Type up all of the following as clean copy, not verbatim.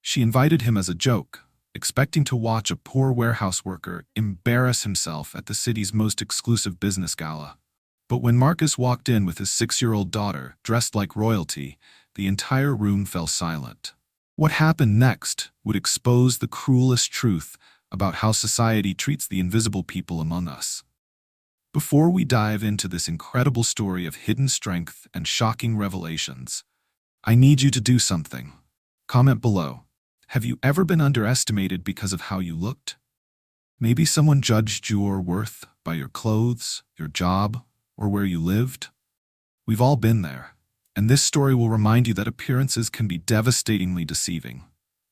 She invited him as a joke, expecting to watch a poor warehouse worker embarrass himself at the city's most exclusive business gala. But when Marcus walked in with his 6-year-old daughter, dressed like royalty, the entire room fell silent. What happened next would expose the cruelest truth about how society treats the invisible people among us. Before we dive into this incredible story of hidden strength and shocking revelations, I need you to do something. Comment below. Have you ever been underestimated because of how you looked? Maybe someone judged your worth by your clothes, your job, or where you lived? We've all been there, and this story will remind you that appearances can be devastatingly deceiving.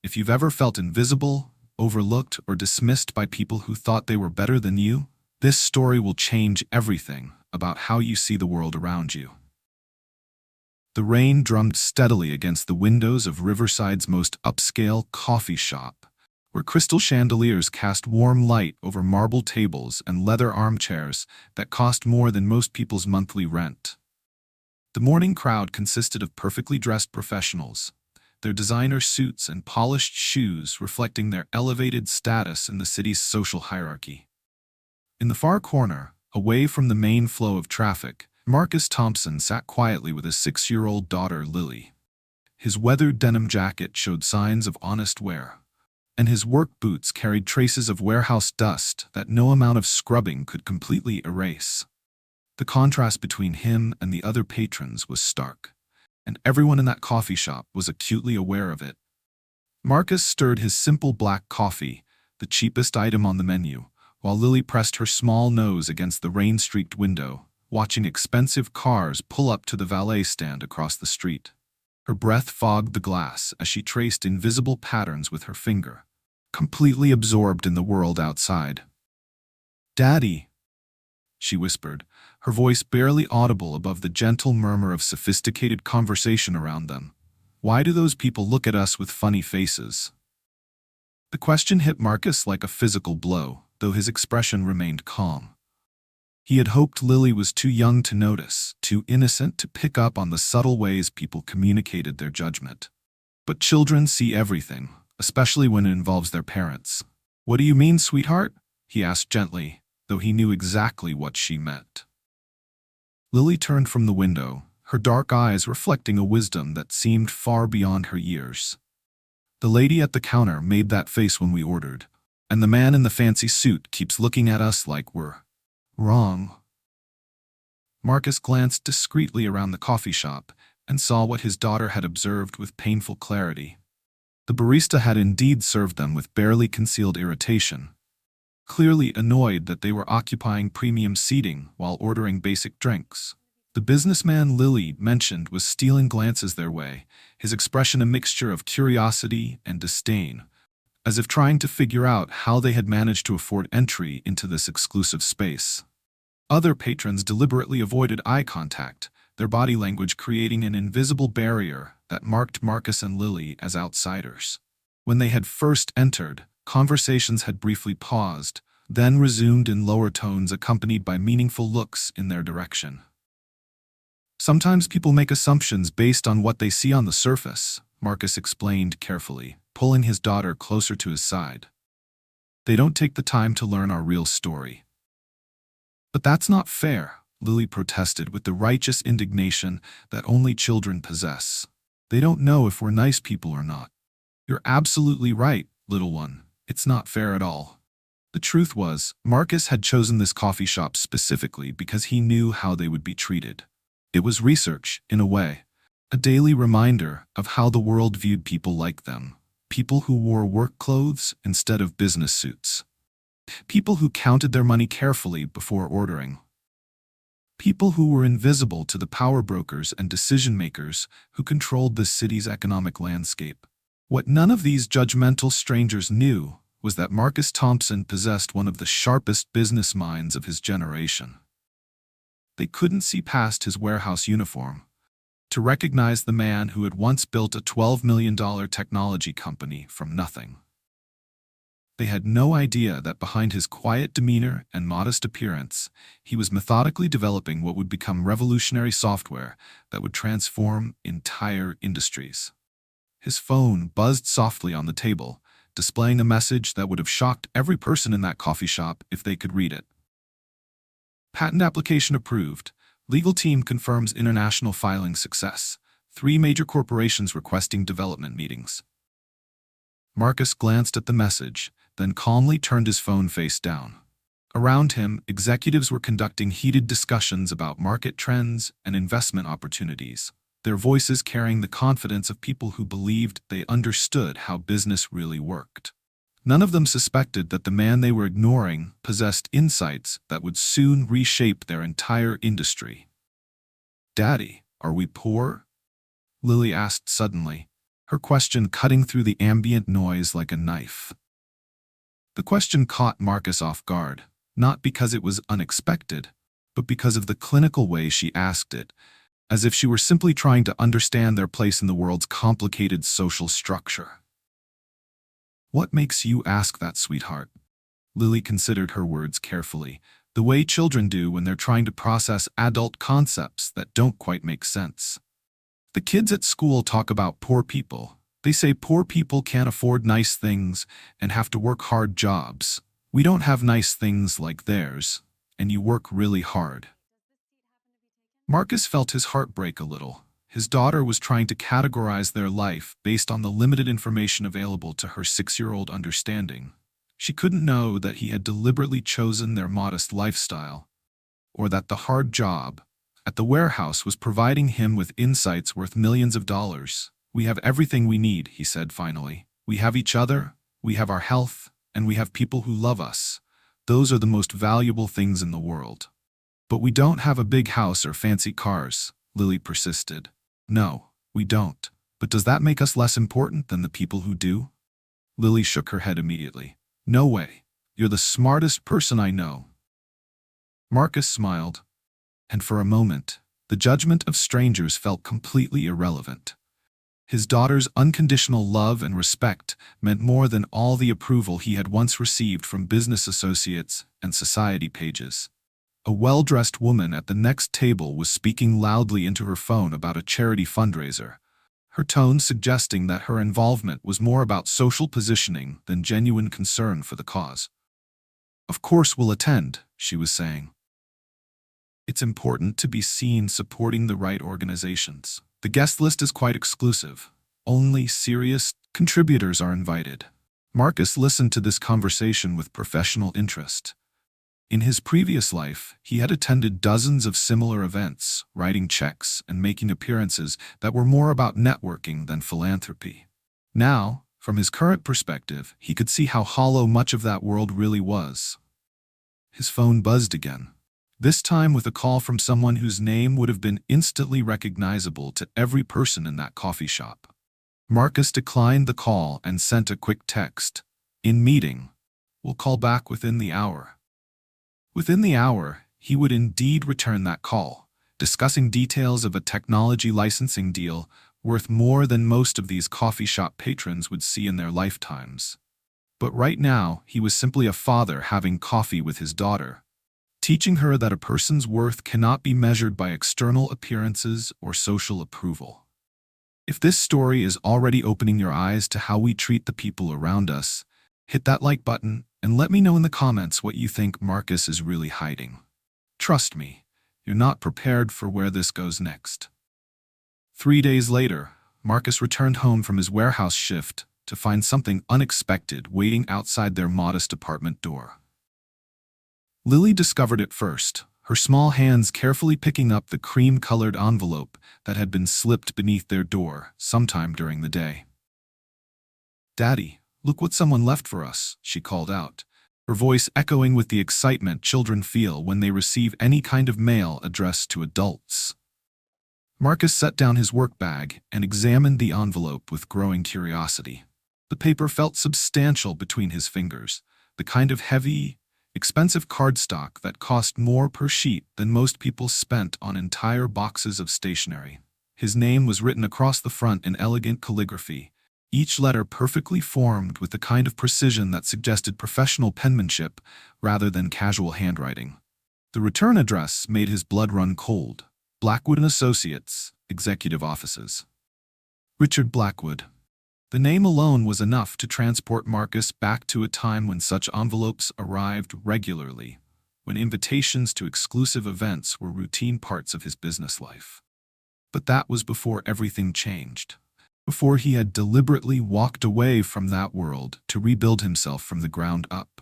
If you've ever felt invisible, overlooked, or dismissed by people who thought they were better than you, this story will change everything about how you see the world around you. The rain drummed steadily against the windows of Riverside's most upscale coffee shop, where crystal chandeliers cast warm light over marble tables and leather armchairs that cost more than most people's monthly rent. The morning crowd consisted of perfectly dressed professionals, their designer suits and polished shoes reflecting their elevated status in the city's social hierarchy. In the far corner, away from the main flow of traffic, Marcus Thompson sat quietly with his 6-year-old daughter, Lily. His weathered denim jacket showed signs of honest wear, and his work boots carried traces of warehouse dust that no amount of scrubbing could completely erase. The contrast between him and the other patrons was stark, and everyone in that coffee shop was acutely aware of it. Marcus stirred his simple black coffee, the cheapest item on the menu, while Lily pressed her small nose against the rain-streaked window, watching expensive cars pull up to the valet stand across the street. Her breath fogged the glass as she traced invisible patterns with her finger, completely absorbed in the world outside. "Daddy," she whispered, her voice barely audible above the gentle murmur of sophisticated conversation around them. "Why do those people look at us with funny faces?" The question hit Marcus like a physical blow, though his expression remained calm. He had hoped Lily was too young to notice, too innocent to pick up on the subtle ways people communicated their judgment. But children see everything, especially when it involves their parents. "What do you mean, sweetheart?" he asked gently, though he knew exactly what she meant. Lily turned from the window, her dark eyes reflecting a wisdom that seemed far beyond her years. "The lady at the counter made that face when we ordered, and the man in the fancy suit keeps looking at us like we're wrong." Marcus glanced discreetly around the coffee shop and saw what his daughter had observed with painful clarity. The barista had indeed served them with barely concealed irritation, clearly annoyed that they were occupying premium seating while ordering basic drinks. The businessman Lily mentioned was stealing glances their way, his expression a mixture of curiosity and disdain, as if trying to figure out how they had managed to afford entry into this exclusive space. Other patrons deliberately avoided eye contact, their body language creating an invisible barrier that marked Marcus and Lily as outsiders. When they had first entered, conversations had briefly paused, then resumed in lower tones accompanied by meaningful looks in their direction. "Sometimes people make assumptions based on what they see on the surface," Marcus explained carefully, pulling his daughter closer to his side. "They don't take the time to learn our real story." "But that's not fair," Lily protested with the righteous indignation that only children possess. "They don't know if we're nice people or not." "You're absolutely right, little one. It's not fair at all." The truth was, Marcus had chosen this coffee shop specifically because he knew how they would be treated. It was research, in a way, a daily reminder of how the world viewed people like them, people who wore work clothes instead of business suits, people who counted their money carefully before ordering, people who were invisible to the power brokers and decision-makers who controlled the city's economic landscape. What none of these judgmental strangers knew was that Marcus Thompson possessed one of the sharpest business minds of his generation. They couldn't see past his warehouse uniform to recognize the man who had once built a $12 million technology company from nothing. They had no idea that behind his quiet demeanor and modest appearance, he was methodically developing what would become revolutionary software that would transform entire industries. His phone buzzed softly on the table, displaying a message that would have shocked every person in that coffee shop if they could read it. Patent application approved. Legal team confirms international filing success. 3 major corporations requesting development meetings. Marcus glanced at the message, then calmly turned his phone face down. Around him, executives were conducting heated discussions about market trends and investment opportunities, their voices carrying the confidence of people who believed they understood how business really worked. None of them suspected that the man they were ignoring possessed insights that would soon reshape their entire industry. "Daddy, are we poor?" Lily asked suddenly, her question cutting through the ambient noise like a knife. The question caught Marcus off guard, not because it was unexpected, but because of the clinical way she asked it, as if she were simply trying to understand their place in the world's complicated social structure. "What makes you ask that, sweetheart?" Lily considered her words carefully, the way children do when they're trying to process adult concepts that don't quite make sense. "The kids at school talk about poor people. They say poor people can't afford nice things and have to work hard jobs. We don't have nice things like theirs, and you work really hard." Marcus felt his heart break a little. His daughter was trying to categorize their life based on the limited information available to her 6-year-old understanding. She couldn't know that he had deliberately chosen their modest lifestyle, or that the hard job at the warehouse was providing him with insights worth millions of dollars. "We have everything we need," he said finally. "We have each other, we have our health, and we have people who love us. Those are the most valuable things in the world." "But we don't have a big house or fancy cars," Lily persisted. "No, we don't. But does that make us less important than the people who do?" Lily shook her head immediately. "No way. You're the smartest person I know." Marcus smiled, and for a moment, the judgment of strangers felt completely irrelevant. His daughter's unconditional love and respect meant more than all the approval he had once received from business associates and society pages. A well-dressed woman at the next table was speaking loudly into her phone about a charity fundraiser, her tone suggesting that her involvement was more about social positioning than genuine concern for the cause. "Of course we'll attend," she was saying. "It's important to be seen supporting the right organizations. The guest list is quite exclusive. Only serious contributors are invited." Marcus listened to this conversation with professional interest. In his previous life, he had attended dozens of similar events, writing checks and making appearances that were more about networking than philanthropy. Now, from his current perspective, he could see how hollow much of that world really was. His phone buzzed again, this time with a call from someone whose name would have been instantly recognizable to every person in that coffee shop. Marcus declined the call and sent a quick text. "In meeting. We'll call back within the hour." Within the hour, he would indeed return that call, discussing details of a technology licensing deal worth more than most of these coffee shop patrons would see in their lifetimes. But right now, he was simply a father having coffee with his daughter, teaching her that a person's worth cannot be measured by external appearances or social approval. If this story is already opening your eyes to how we treat the people around us, hit that like button and let me know in the comments what you think Marcus is really hiding. Trust me, you're not prepared for where this goes next. 3 days later, Marcus returned home from his warehouse shift to find something unexpected waiting outside their modest apartment door. Lily discovered it first, her small hands carefully picking up the cream-colored envelope that had been slipped beneath their door sometime during the day. "Daddy, look what someone left for us," she called out, her voice echoing with the excitement children feel when they receive any kind of mail addressed to adults. Marcus set down his work bag and examined the envelope with growing curiosity. The paper felt substantial between his fingers, the kind of heavy, expensive cardstock that cost more per sheet than most people spent on entire boxes of stationery. His name was written across the front in elegant calligraphy, each letter perfectly formed with the kind of precision that suggested professional penmanship rather than casual handwriting. The return address made his blood run cold. Blackwood & Associates, Executive Offices. Richard Blackwood, The name alone was enough to transport Marcus back to a time when such envelopes arrived regularly, when invitations to exclusive events were routine parts of his business life. But that was before everything changed, before he had deliberately walked away from that world to rebuild himself from the ground up.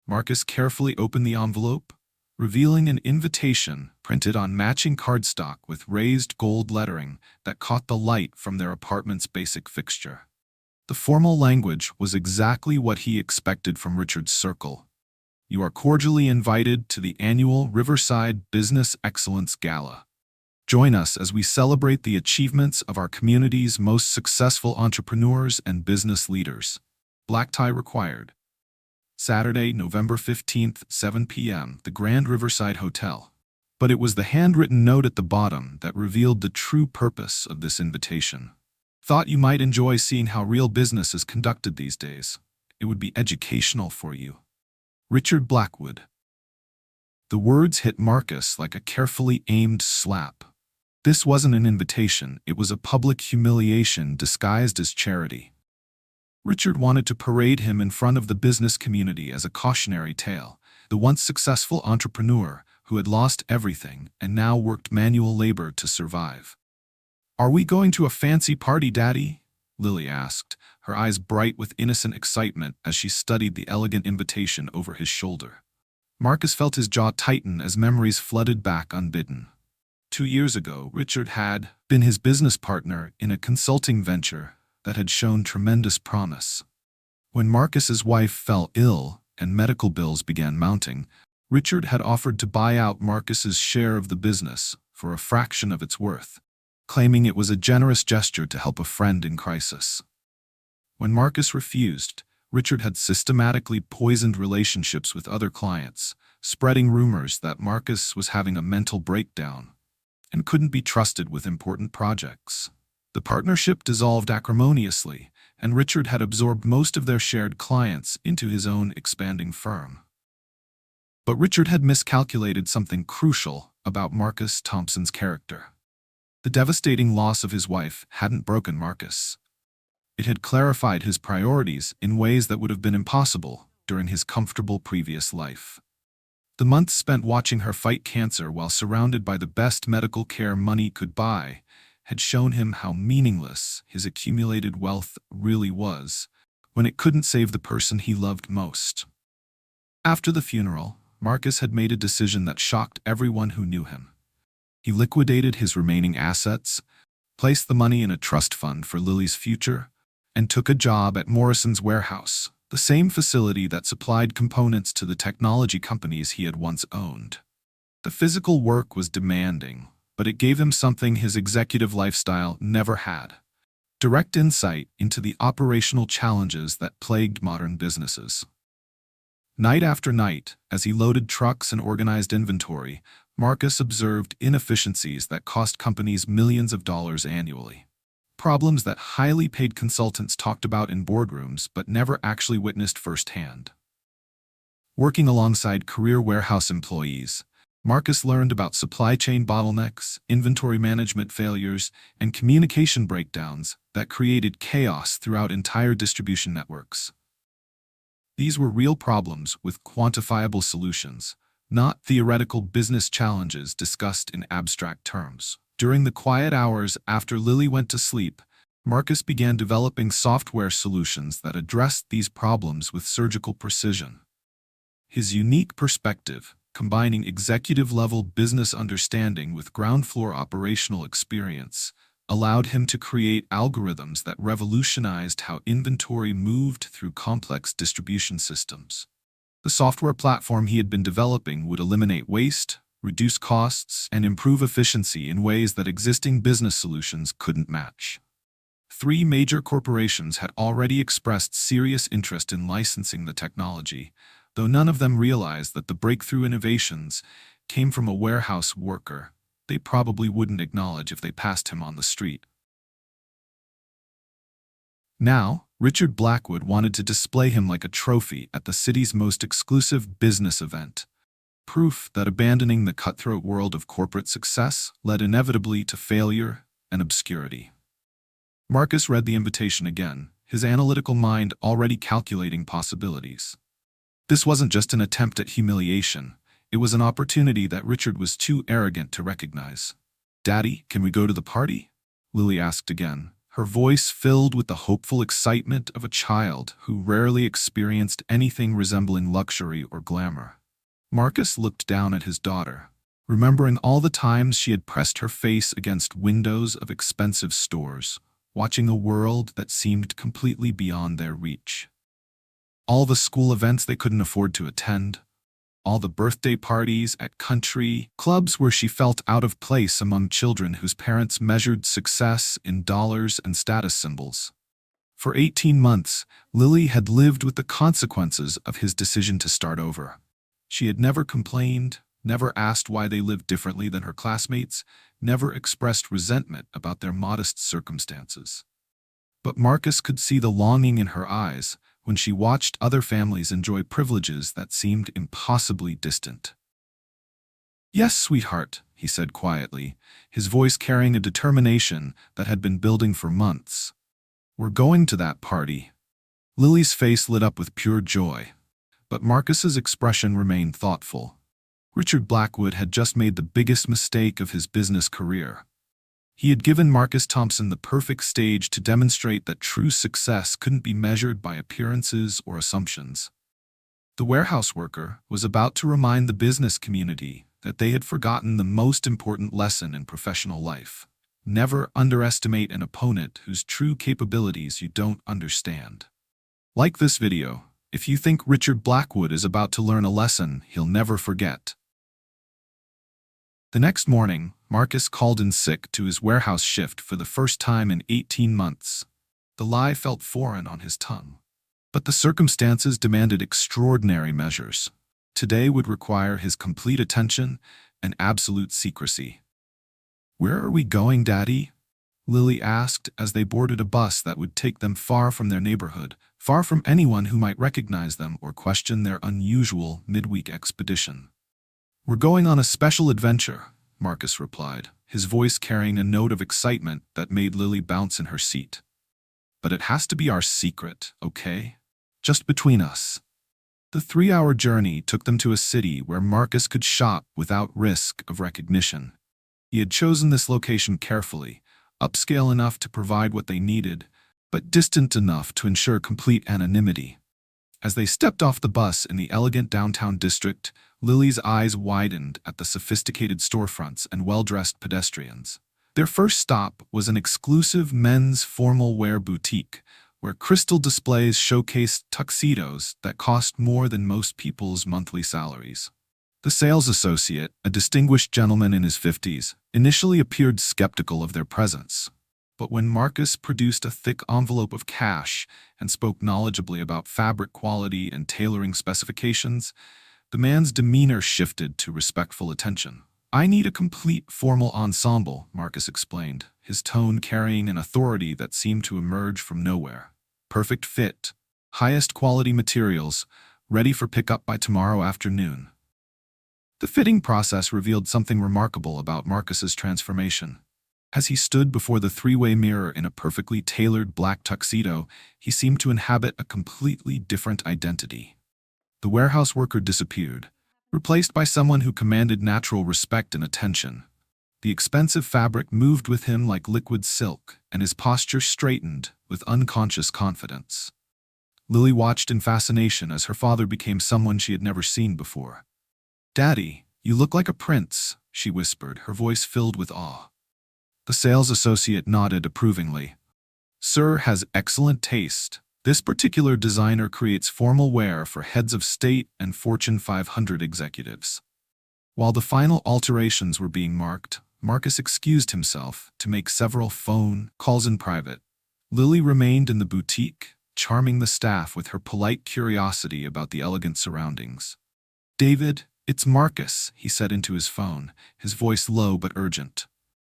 Marcus carefully opened the envelope, revealing an invitation printed on matching cardstock with raised gold lettering that caught the light from their apartment's basic fixture. The formal language was exactly what he expected from Richard's circle. You are cordially invited to the annual Riverside Business Excellence Gala. Join us as we celebrate the achievements of our community's most successful entrepreneurs and business leaders. Black tie required. Saturday, November 15th, 7 p.m., the Grand Riverside Hotel. But it was the handwritten note at the bottom that revealed the true purpose of this invitation. Thought you might enjoy seeing how real business is conducted these days. It would be educational for you. Richard Blackwood. The words hit Marcus like a carefully aimed slap. This wasn't an invitation, it was a public humiliation disguised as charity. Richard wanted to parade him in front of the business community as a cautionary tale, the once successful entrepreneur who had lost everything and now worked manual labor to survive. "Are we going to a fancy party, Daddy?" Lily asked, her eyes bright with innocent excitement as she studied the elegant invitation over his shoulder. Marcus felt his jaw tighten as memories flooded back unbidden. 2 years ago, Richard had been his business partner in a consulting venture that had shown tremendous promise. When Marcus's wife fell ill and medical bills began mounting, Richard had offered to buy out Marcus's share of the business for a fraction of its worth, claiming it was a generous gesture to help a friend in crisis. When Marcus refused, Richard had systematically poisoned relationships with other clients, spreading rumors that Marcus was having a mental breakdown and couldn't be trusted with important projects. The partnership dissolved acrimoniously, and Richard had absorbed most of their shared clients into his own expanding firm. But Richard had miscalculated something crucial about Marcus Thompson's character. The devastating loss of his wife hadn't broken Marcus. It had clarified his priorities in ways that would have been impossible during his comfortable previous life. The months spent watching her fight cancer while surrounded by the best medical care money could buy had shown him how meaningless his accumulated wealth really was when it couldn't save the person he loved most. After the funeral, Marcus had made a decision that shocked everyone who knew him. He liquidated his remaining assets, placed the money in a trust fund for Lily's future, and took a job at Morrison's warehouse, the same facility that supplied components to the technology companies he had once owned. The physical work was demanding, but it gave him something his executive lifestyle never had: direct insight into the operational challenges that plagued modern businesses. Night after night, as he loaded trucks and organized inventory, Marcus observed inefficiencies that cost companies millions of dollars annually. Problems that highly paid consultants talked about in boardrooms but never actually witnessed firsthand. Working alongside career warehouse employees, Marcus learned about supply chain bottlenecks, inventory management failures, and communication breakdowns that created chaos throughout entire distribution networks. These were real problems with quantifiable solutions, not theoretical business challenges discussed in abstract terms. During the quiet hours after Lily went to sleep, Marcus began developing software solutions that addressed these problems with surgical precision. His unique perspective, combining executive-level business understanding with ground-floor operational experience, allowed him to create algorithms that revolutionized how inventory moved through complex distribution systems. The software platform he had been developing would eliminate waste, reduce costs, and improve efficiency in ways that existing business solutions couldn't match. 3 major corporations had already expressed serious interest in licensing the technology, though none of them realized that the breakthrough innovations came from a warehouse worker they probably wouldn't acknowledge if they passed him on the street. Now, Richard Blackwood wanted to display him like a trophy at the city's most exclusive business event. Proof that abandoning the cutthroat world of corporate success led inevitably to failure and obscurity. Marcus read the invitation again, his analytical mind already calculating possibilities. This wasn't just an attempt at humiliation. It was an opportunity that Richard was too arrogant to recognize. "Daddy, can we go to the party?" Lily asked again, her voice filled with the hopeful excitement of a child who rarely experienced anything resembling luxury or glamour. Marcus looked down at his daughter, remembering all the times she had pressed her face against windows of expensive stores, watching a world that seemed completely beyond their reach. All the school events they couldn't afford to attend, all the birthday parties at country clubs where she felt out of place among children whose parents measured success in dollars and status symbols. For 18 months, Lily had lived with the consequences of his decision to start over. She had never complained, never asked why they lived differently than her classmates, never expressed resentment about their modest circumstances. But Marcus could see the longing in her eyes when she watched other families enjoy privileges that seemed impossibly distant. "Yes, sweetheart," he said quietly, his voice carrying a determination that had been building for months. "We're going to that party." Lily's face lit up with pure joy, but Marcus's expression remained thoughtful. Richard Blackwood had just made the biggest mistake of his business career. He had given Marcus Thompson the perfect stage to demonstrate that true success couldn't be measured by appearances or assumptions. The warehouse worker was about to remind the business community that they had forgotten the most important lesson in professional life. Never underestimate an opponent whose true capabilities you don't understand. Like this video if you think Richard Blackwood is about to learn a lesson he'll never forget. The next morning, Marcus called in sick to his warehouse shift for the first time in 18 months. The lie felt foreign on his tongue. But the circumstances demanded extraordinary measures. Today would require his complete attention and absolute secrecy. "Where are we going, Daddy?" Lily asked as they boarded a bus that would take them far from their neighborhood, far from anyone who might recognize them or question their unusual midweek expedition. "We're going on a special adventure," Marcus replied, his voice carrying a note of excitement that made Lily bounce in her seat. "But it has to be our secret, okay? Just between us." The 3-hour journey took them to a city where Marcus could shop without risk of recognition. He had chosen this location carefully, upscale enough to provide what they needed, but distant enough to ensure complete anonymity. As they stepped off the bus in the elegant downtown district, Lily's eyes widened at the sophisticated storefronts and well-dressed pedestrians. Their first stop was an exclusive men's formal wear boutique, where crystal displays showcased tuxedos that cost more than most people's monthly salaries. The sales associate, a distinguished gentleman in his 50s, initially appeared skeptical of their presence. But when Marcus produced a thick envelope of cash and spoke knowledgeably about fabric quality and tailoring specifications, the man's demeanor shifted to respectful attention. "I need a complete formal ensemble," Marcus explained, his tone carrying an authority that seemed to emerge from nowhere. "Perfect fit, highest quality materials, ready for pickup by tomorrow afternoon." The fitting process revealed something remarkable about Marcus's transformation. As he stood before the three-way mirror in a perfectly tailored black tuxedo, he seemed to inhabit a completely different identity. The warehouse worker disappeared, replaced by someone who commanded natural respect and attention. The expensive fabric moved with him like liquid silk, and his posture straightened with unconscious confidence. Lily watched in fascination as her father became someone she had never seen before. "Daddy, you look like a prince," she whispered, her voice filled with awe. The sales associate nodded approvingly. "Sir has excellent taste. This particular designer creates formal wear for heads of state and Fortune 500 executives." While the final alterations were being marked, Marcus excused himself to make several phone calls in private. Lily remained in the boutique, charming the staff with her polite curiosity about the elegant surroundings. "David, it's Marcus," he said into his phone, his voice low but urgent.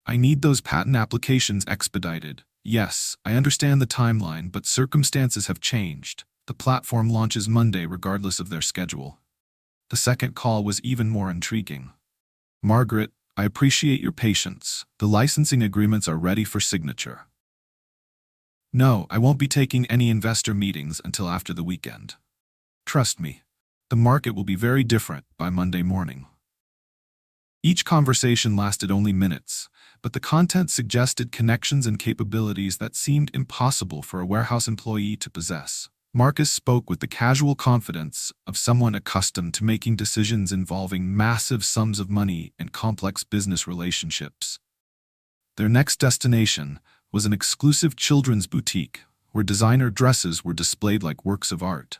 "I need those patent applications expedited. Yes, I understand the timeline, but circumstances have changed. The platform launches Monday regardless of their schedule." The second call was even more intriguing. "Margaret, I appreciate your patience. The licensing agreements are ready for signature." No, I won't be taking any investor meetings until after the weekend. Trust me, the market will be very different by Monday morning. Each conversation lasted only minutes, but the content suggested connections and capabilities that seemed impossible for a warehouse employee to possess. Marcus spoke with the casual confidence of someone accustomed to making decisions involving massive sums of money and complex business relationships. Their next destination was an exclusive children's boutique where designer dresses were displayed like works of art.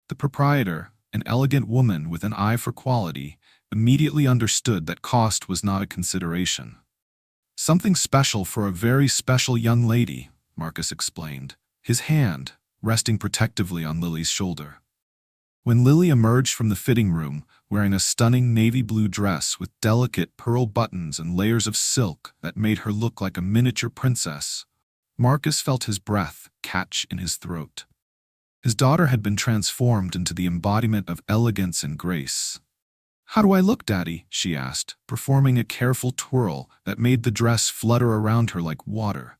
The proprietor, an elegant woman with an eye for quality, immediately understood that cost was not a consideration. Something special for a very special young lady, Marcus explained, his hand resting protectively on Lily's shoulder. When Lily emerged from the fitting room, wearing a stunning navy blue dress with delicate pearl buttons and layers of silk that made her look like a miniature princess, Marcus felt his breath catch in his throat. His daughter had been transformed into the embodiment of elegance and grace. "How do I look, Daddy?" she asked, performing a careful twirl that made the dress flutter around her like water.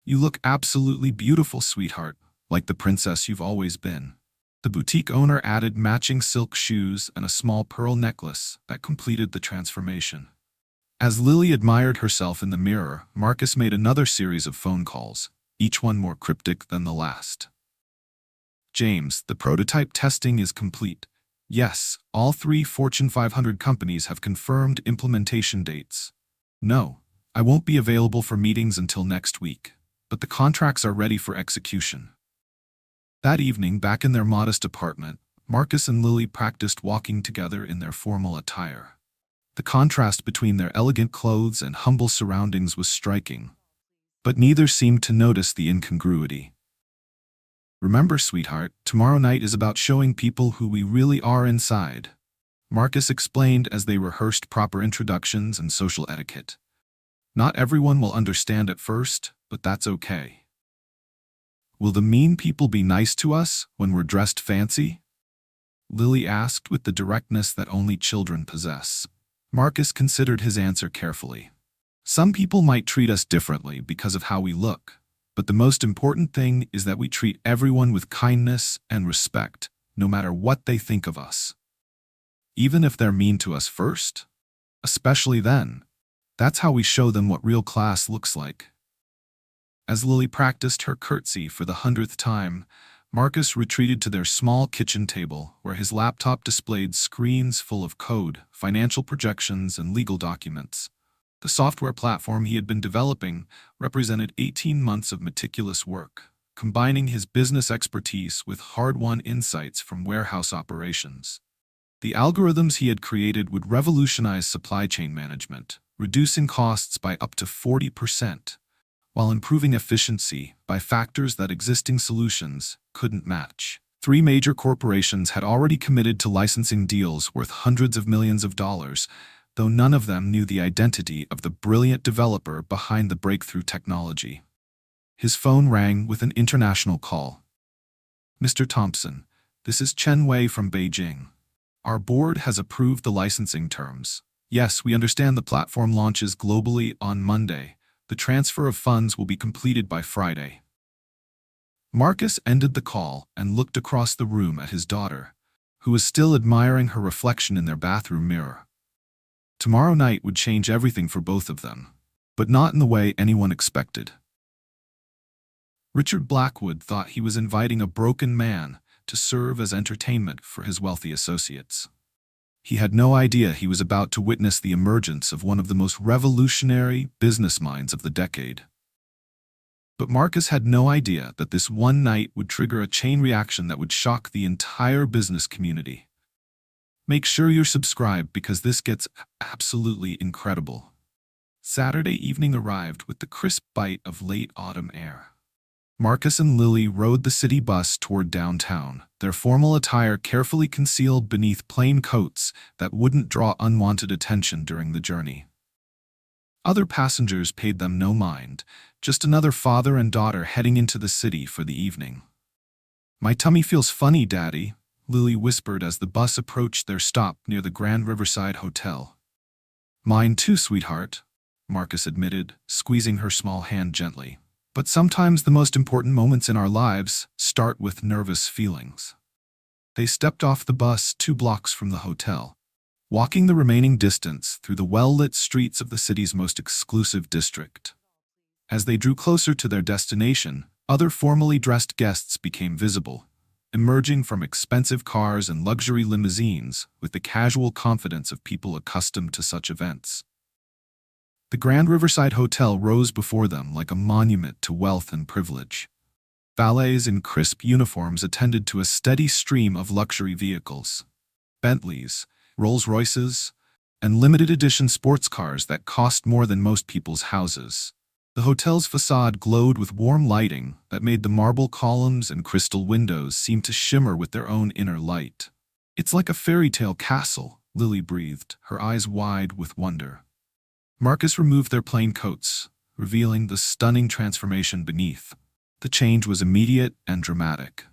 "You look absolutely beautiful, sweetheart, like the princess you've always been." The boutique owner added matching silk shoes and a small pearl necklace that completed the transformation. As Lily admired herself in the mirror, Marcus made another series of phone calls, each one more cryptic than the last. "James, the prototype testing is complete. Yes, all 3 Fortune 500 companies have confirmed implementation dates. No, I won't be available for meetings until next week, but the contracts are ready for execution." That evening, back in their modest apartment, Marcus and Lily practiced walking together in their formal attire. The contrast between their elegant clothes and humble surroundings was striking, but neither seemed to notice the incongruity. "Remember, sweetheart, tomorrow night is about showing people who we really are inside," Marcus explained as they rehearsed proper introductions and social etiquette. "Not everyone will understand at first, but that's okay." "Will the mean people be nice to us when we're dressed fancy?" Lily asked with the directness that only children possess. Marcus considered his answer carefully. "Some people might treat us differently because of how we look, but the most important thing is that we treat everyone with kindness and respect, no matter what they think of us. Even if they're mean to us first, especially then, that's how we show them what real class looks like." As Lily practiced her curtsy for the 100th time, Marcus retreated to their small kitchen table where his laptop displayed screens full of code, financial projections, and legal documents. The software platform he had been developing represented 18 months of meticulous work, combining his business expertise with hard-won insights from warehouse operations. The algorithms he had created would revolutionize supply chain management, reducing costs by up to 40%, while improving efficiency by factors that existing solutions couldn't match. 3 major corporations had already committed to licensing deals worth hundreds of millions of dollars, though none of them knew the identity of the brilliant developer behind the breakthrough technology. His phone rang with an international call. "Mr. Thompson, this is Chen Wei from Beijing. Our board has approved the licensing terms. Yes, we understand the platform launches globally on Monday. The transfer of funds will be completed by Friday." Marcus ended the call and looked across the room at his daughter, who was still admiring her reflection in their bathroom mirror. Tomorrow night would change everything for both of them, but not in the way anyone expected. Richard Blackwood thought he was inviting a broken man to serve as entertainment for his wealthy associates. He had no idea he was about to witness the emergence of one of the most revolutionary business minds of the decade. But Marcus had no idea that this one night would trigger a chain reaction that would shock the entire business community. Make sure you're subscribed because this gets absolutely incredible. Saturday evening arrived with the crisp bite of late autumn air. Marcus and Lily rode the city bus toward downtown, their formal attire carefully concealed beneath plain coats that wouldn't draw unwanted attention during the journey. Other passengers paid them no mind, just another father and daughter heading into the city for the evening. "My tummy feels funny, Daddy," Lily whispered as the bus approached their stop near the Grand Riverside Hotel. "Mine too, sweetheart," Marcus admitted, squeezing her small hand gently. But sometimes the most important moments in our lives start with nervous feelings. They stepped off the bus 2 blocks from the hotel, walking the remaining distance through the well-lit streets of the city's most exclusive district. As they drew closer to their destination, other formally dressed guests became visible, emerging from expensive cars and luxury limousines with the casual confidence of people accustomed to such events. The Grand Riverside Hotel rose before them like a monument to wealth and privilege. Valets in crisp uniforms attended to a steady stream of luxury vehicles: Bentleys, Rolls-Royces, and limited-edition sports cars that cost more than most people's houses. The hotel's facade glowed with warm lighting that made the marble columns and crystal windows seem to shimmer with their own inner light. "It's like a fairy tale castle," Lily breathed, her eyes wide with wonder. Marcus removed their plain coats, revealing the stunning transformation beneath. The change was immediate and dramatic.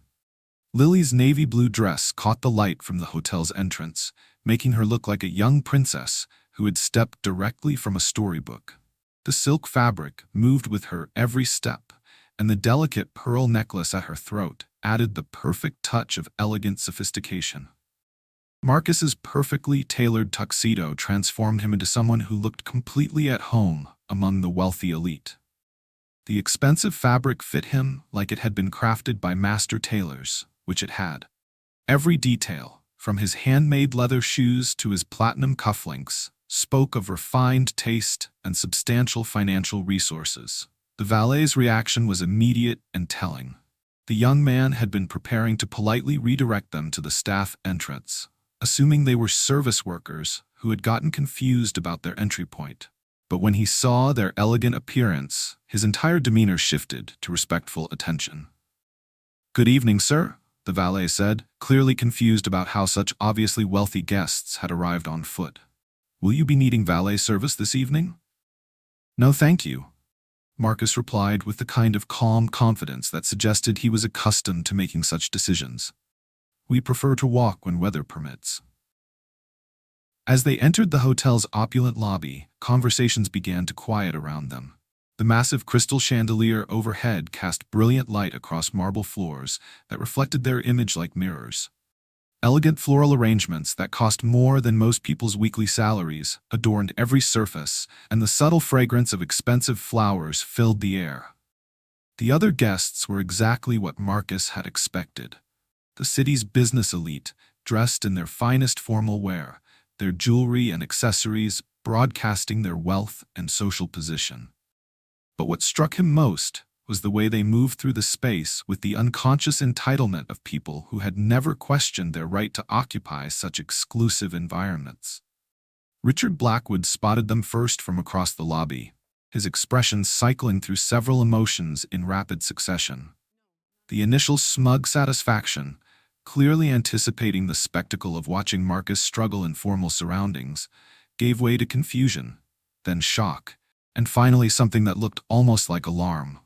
Lily's navy blue dress caught the light from the hotel's entrance, making her look like a young princess who had stepped directly from a storybook. The silk fabric moved with her every step, and the delicate pearl necklace at her throat added the perfect touch of elegant sophistication. Marcus's perfectly tailored tuxedo transformed him into someone who looked completely at home among the wealthy elite. The expensive fabric fit him like it had been crafted by master tailors, which it had. Every detail, from his handmade leather shoes to his platinum cufflinks, spoke of refined taste and substantial financial resources. The valet's reaction was immediate and telling. The young man had been preparing to politely redirect them to the staff entrance, assuming they were service workers who had gotten confused about their entry point. But when he saw their elegant appearance, his entire demeanor shifted to respectful attention. "Good evening, sir," the valet said, clearly confused about how such obviously wealthy guests had arrived on foot. "Will you be needing valet service this evening?" "No, thank you," Marcus replied with the kind of calm confidence that suggested he was accustomed to making such decisions. "We prefer to walk when weather permits." As they entered the hotel's opulent lobby, conversations began to quiet around them. The massive crystal chandelier overhead cast brilliant light across marble floors that reflected their image like mirrors. Elegant floral arrangements that cost more than most people's weekly salaries adorned every surface, and the subtle fragrance of expensive flowers filled the air. The other guests were exactly what Marcus had expected. The city's business elite, dressed in their finest formal wear, their jewelry and accessories broadcasting their wealth and social position. But what struck him most was the way they moved through the space with the unconscious entitlement of people who had never questioned their right to occupy such exclusive environments. Richard Blackwood spotted them first from across the lobby, his expression cycling through several emotions in rapid succession. The initial smug satisfaction, clearly anticipating the spectacle of watching Marcus struggle in formal surroundings, gave way to confusion, then shock, and finally something that looked almost like alarm.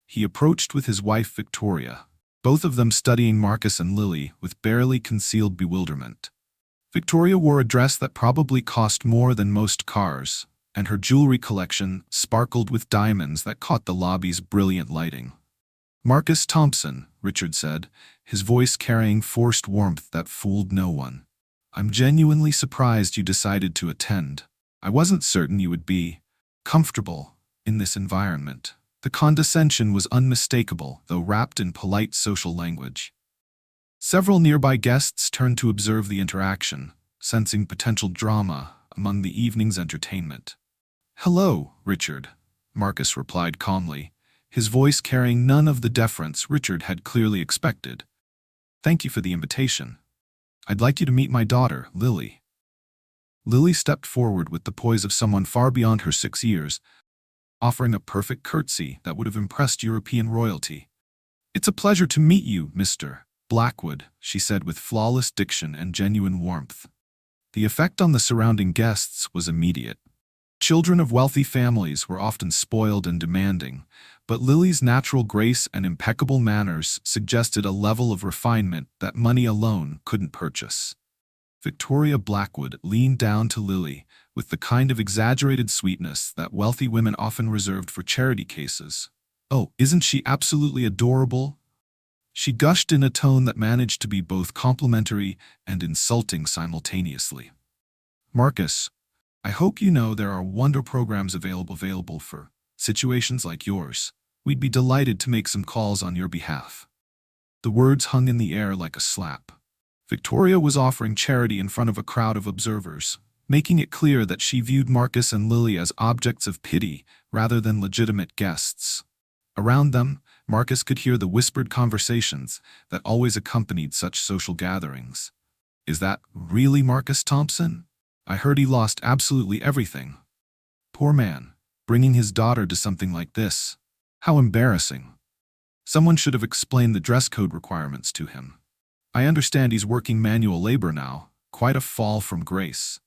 He approached with his wife Victoria, both of them studying Marcus and Lily with barely concealed bewilderment. Victoria wore a dress that probably cost more than most cars, and her jewelry collection sparkled with diamonds that caught the lobby's brilliant lighting. "Marcus Thompson," Richard said, his voice carrying forced warmth that fooled no one. "I'm genuinely surprised you decided to attend. I wasn't certain you would be comfortable in this environment." The condescension was unmistakable, though wrapped in polite social language. Several nearby guests turned to observe the interaction, sensing potential drama among the evening's entertainment. "Hello, Richard," Marcus replied calmly, his voice carrying none of the deference Richard had clearly expected. "Thank you for the invitation. I'd like you to meet my daughter, Lily." Lily stepped forward with the poise of someone far beyond her 6 years, offering a perfect curtsy that would have impressed European royalty. "It's a pleasure to meet you, Mr. Blackwood," she said with flawless diction and genuine warmth. The effect on the surrounding guests was immediate. Children of wealthy families were often spoiled and demanding, but Lily's natural grace and impeccable manners suggested a level of refinement that money alone couldn't purchase. Victoria Blackwood leaned down to Lily with the kind of exaggerated sweetness that wealthy women often reserved for charity cases, "Oh, isn't she absolutely adorable?" She gushed in a tone that managed to be both complimentary and insulting simultaneously. "Marcus, I hope you know there are wonder programs available for situations like yours. We'd be delighted to make some calls on your behalf." The words hung in the air like a slap. Victoria was offering charity in front of a crowd of observers, making it clear that she viewed Marcus and Lily as objects of pity rather than legitimate guests. Around them, Marcus could hear the whispered conversations that always accompanied such social gatherings. "Is that really Marcus Thompson? I heard he lost absolutely everything. Poor man, bringing his daughter to something like this. How embarrassing. Someone should have explained the dress code requirements to him. I understand he's working manual labor now, quite a fall from grace."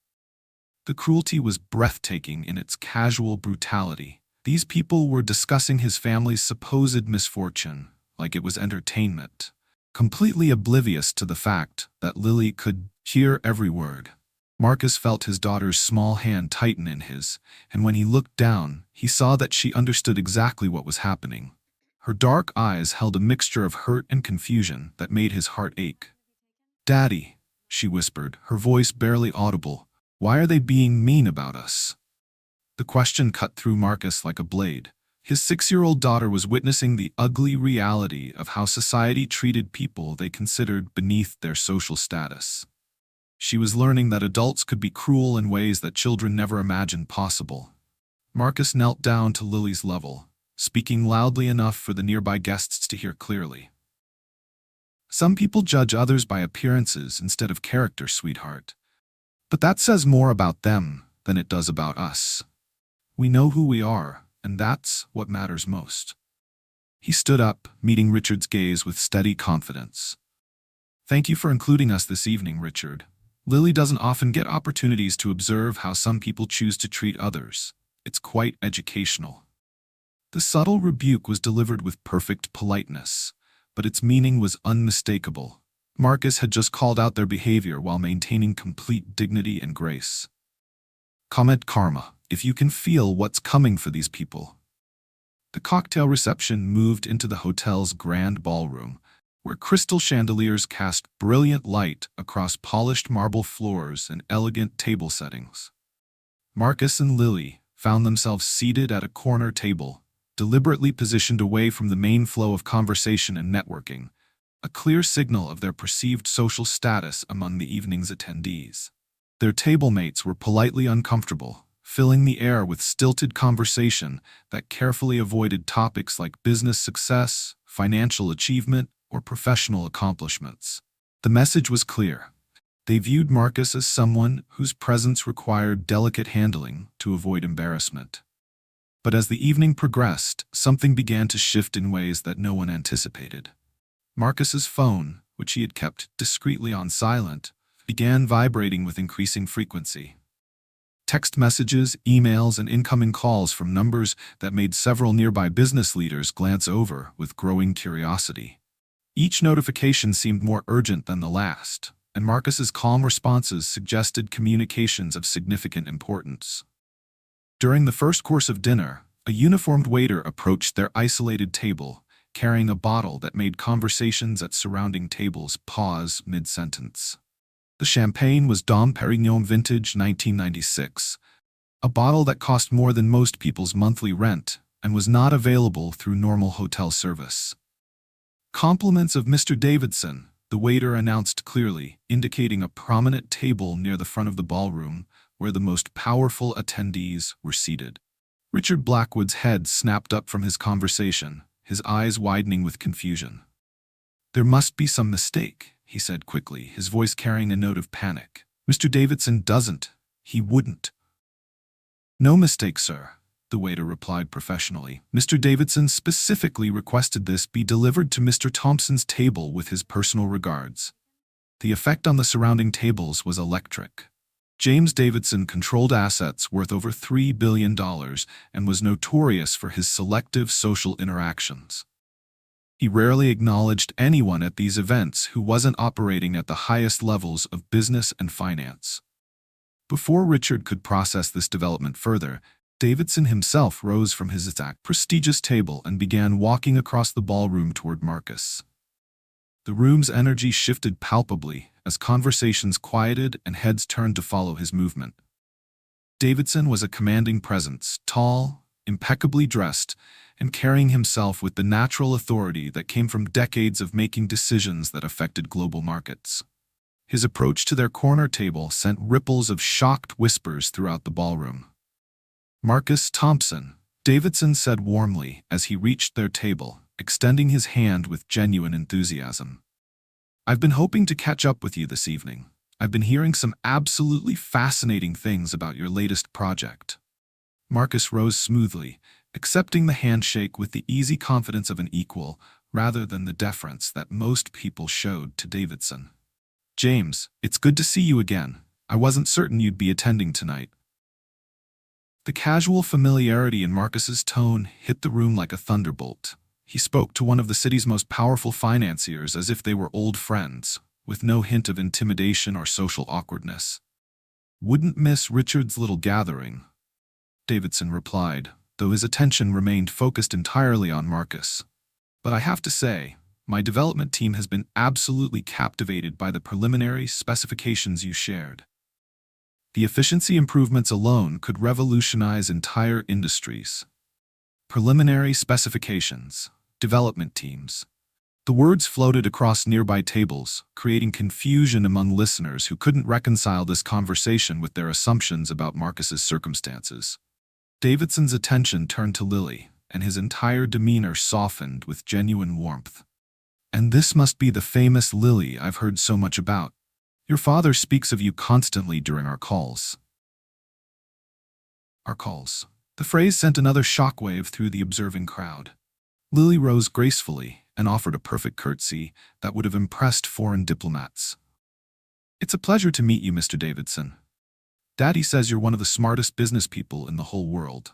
The cruelty was breathtaking in its casual brutality. These people were discussing his family's supposed misfortune like it was entertainment, completely oblivious to the fact that Lily could hear every word. Marcus felt his daughter's small hand tighten in his, and when he looked down, he saw that she understood exactly what was happening. Her dark eyes held a mixture of hurt and confusion that made his heart ache. "Daddy," she whispered, her voice barely audible, "why are they being mean about us?" The question cut through Marcus like a blade. His 6-year-old daughter was witnessing the ugly reality of how society treated people they considered beneath their social status. She was learning that adults could be cruel in ways that children never imagined possible. Marcus knelt down to Lily's level, speaking loudly enough for the nearby guests to hear clearly. "Some people judge others by appearances instead of character, sweetheart. But that says more about them than it does about us. We know who we are, and that's what matters most." He stood up, meeting Richard's gaze with steady confidence. "Thank you for including us this evening, Richard. Lily doesn't often get opportunities to observe how some people choose to treat others. It's quite educational." The subtle rebuke was delivered with perfect politeness, but its meaning was unmistakable. Marcus had just called out their behavior while maintaining complete dignity and grace. "Comment karma, if you can feel what's coming for these people." The cocktail reception moved into the hotel's grand ballroom, where crystal chandeliers cast brilliant light across polished marble floors and elegant table settings. Marcus and Lily found themselves seated at a corner table, deliberately positioned away from the main flow of conversation and networking, a clear signal of their perceived social status among the evening's attendees. Their table mates were politely uncomfortable, filling the air with stilted conversation that carefully avoided topics like business success, financial achievement, or professional accomplishments. The message was clear. They viewed Marcus as someone whose presence required delicate handling to avoid embarrassment. But as the evening progressed, something began to shift in ways that no one anticipated. Marcus's phone, which he had kept discreetly on silent, began vibrating with increasing frequency. Text messages, emails, and incoming calls from numbers that made several nearby business leaders glance over with growing curiosity. Each notification seemed more urgent than the last, and Marcus's calm responses suggested communications of significant importance. During the first course of dinner, a uniformed waiter approached their isolated table, carrying a bottle that made conversations at surrounding tables pause mid-sentence. The champagne was Dom Perignon Vintage 1996, a bottle that cost more than most people's monthly rent and was not available through normal hotel service. "Compliments of Mr. Davidson," the waiter announced clearly, indicating a prominent table near the front of the ballroom where the most powerful attendees were seated. Richard Blackwood's head snapped up from his conversation, his eyes widening with confusion. "There must be some mistake," he said quickly, his voice carrying a note of panic. "Mr. Davidson doesn't. He wouldn't." "No mistake, sir," the waiter replied professionally. "Mr. Davidson specifically requested this be delivered to Mr. Thompson's table with his personal regards." The effect on the surrounding tables was electric. James Davidson controlled assets worth over $3 billion and was notorious for his selective social interactions. He rarely acknowledged anyone at these events who wasn't operating at the highest levels of business and finance. Before Richard could process this development further, Davidson himself rose from his prestigious table and began walking across the ballroom toward Marcus. The room's energy shifted palpably as conversations quieted and heads turned to follow his movement. Davidson was a commanding presence, tall, impeccably dressed, and carrying himself with the natural authority that came from decades of making decisions that affected global markets. His approach to their corner table sent ripples of shocked whispers throughout the ballroom. "Marcus Thompson," Davidson said warmly as he reached their table, extending his hand with genuine enthusiasm. "I've been hoping to catch up with you this evening. I've been hearing some absolutely fascinating things about your latest project." Marcus rose smoothly, accepting the handshake with the easy confidence of an equal rather than the deference that most people showed to Davidson. "James, it's good to see you again. I wasn't certain you'd be attending tonight." The casual familiarity in Marcus's tone hit the room like a thunderbolt. He spoke to one of the city's most powerful financiers as if they were old friends, with no hint of intimidation or social awkwardness. "Wouldn't miss Richard's little gathering," Davidson replied, though his attention remained focused entirely on Marcus. "But I have to say, my development team has been absolutely captivated by the preliminary specifications you shared. The efficiency improvements alone could revolutionize entire industries." Preliminary specifications, development teams. The words floated across nearby tables, creating confusion among listeners who couldn't reconcile this conversation with their assumptions about Marcus's circumstances. Davidson's attention turned to Lily, and his entire demeanor softened with genuine warmth. "And this must be the famous Lily I've heard so much about. Your father speaks of you constantly during our calls." Our calls. The phrase sent another shockwave through the observing crowd. Lily rose gracefully and offered a perfect curtsy that would have impressed foreign diplomats. "It's a pleasure to meet you, Mr. Davidson. Daddy says you're one of the smartest business people in the whole world."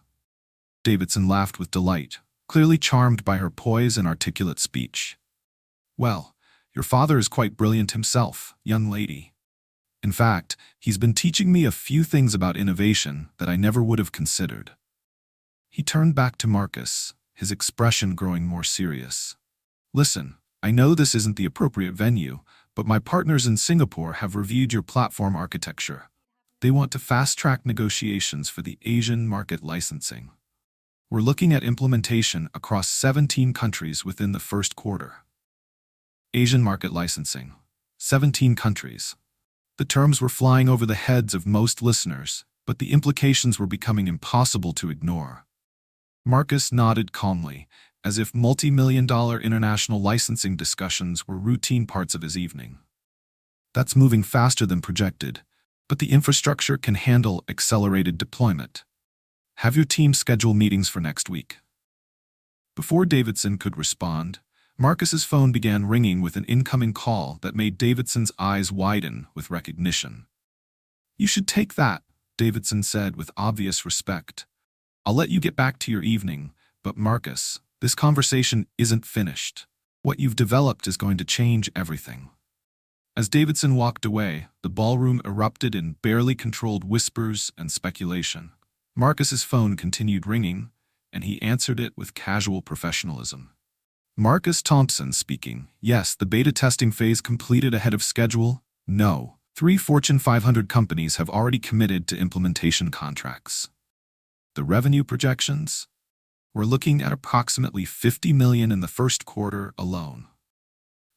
Davidson laughed with delight, clearly charmed by her poise and articulate speech. "Well, your father is quite brilliant himself, young lady. In fact, he's been teaching me a few things about innovation that I never would have considered." He turned back to Marcus, his expression growing more serious. "Listen, I know this isn't the appropriate venue, but my partners in Singapore have reviewed your platform architecture. They want to fast-track negotiations for the Asian market licensing. We're looking at implementation across 17 countries within the first quarter." Asian market licensing. 17 countries. The terms were flying over the heads of most listeners, but the implications were becoming impossible to ignore. Marcus nodded calmly, as if multi-million-dollar international licensing discussions were routine parts of his evening. "That's moving faster than projected, but the infrastructure can handle accelerated deployment. Have your team schedule meetings for next week." Before Davidson could respond, Marcus's phone began ringing with an incoming call that made Davidson's eyes widen with recognition. "You should take that," Davidson said with obvious respect. "I'll let you get back to your evening, but Marcus, this conversation isn't finished. What you've developed is going to change everything." As Davidson walked away, the ballroom erupted in barely controlled whispers and speculation. Marcus's phone continued ringing, and he answered it with casual professionalism. "Marcus Thompson speaking. Yes, the beta testing phase completed ahead of schedule? No. 3 Fortune 500 companies have already committed to implementation contracts. The revenue projections? We're looking at approximately $50 million in the first quarter alone."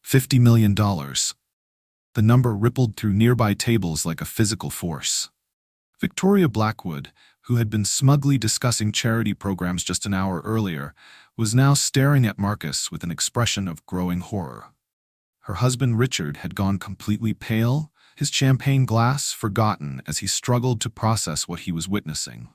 $50 million. The number rippled through nearby tables like a physical force. Victoria Blackwood, who had been smugly discussing charity programs just an hour earlier, was now staring at Marcus with an expression of growing horror. Her husband Richard had gone completely pale, his champagne glass forgotten as he struggled to process what he was witnessing.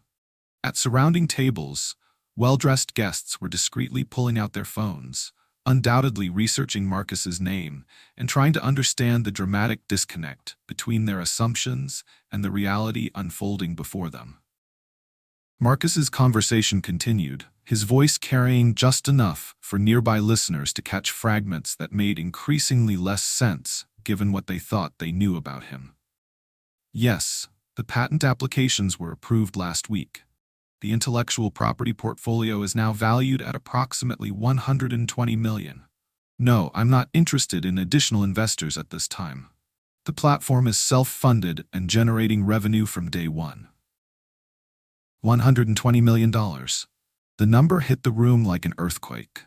At surrounding tables, well-dressed guests were discreetly pulling out their phones, undoubtedly researching Marcus's name and trying to understand the dramatic disconnect between their assumptions and the reality unfolding before them. Marcus's conversation continued, his voice carrying just enough for nearby listeners to catch fragments that made increasingly less sense given what they thought they knew about him. "Yes, the patent applications were approved last week. The intellectual property portfolio is now valued at approximately $120 million. No, I'm not interested in additional investors at this time. The platform is self-funded and generating revenue from day one. $120 million. The number hit the room like an earthquake.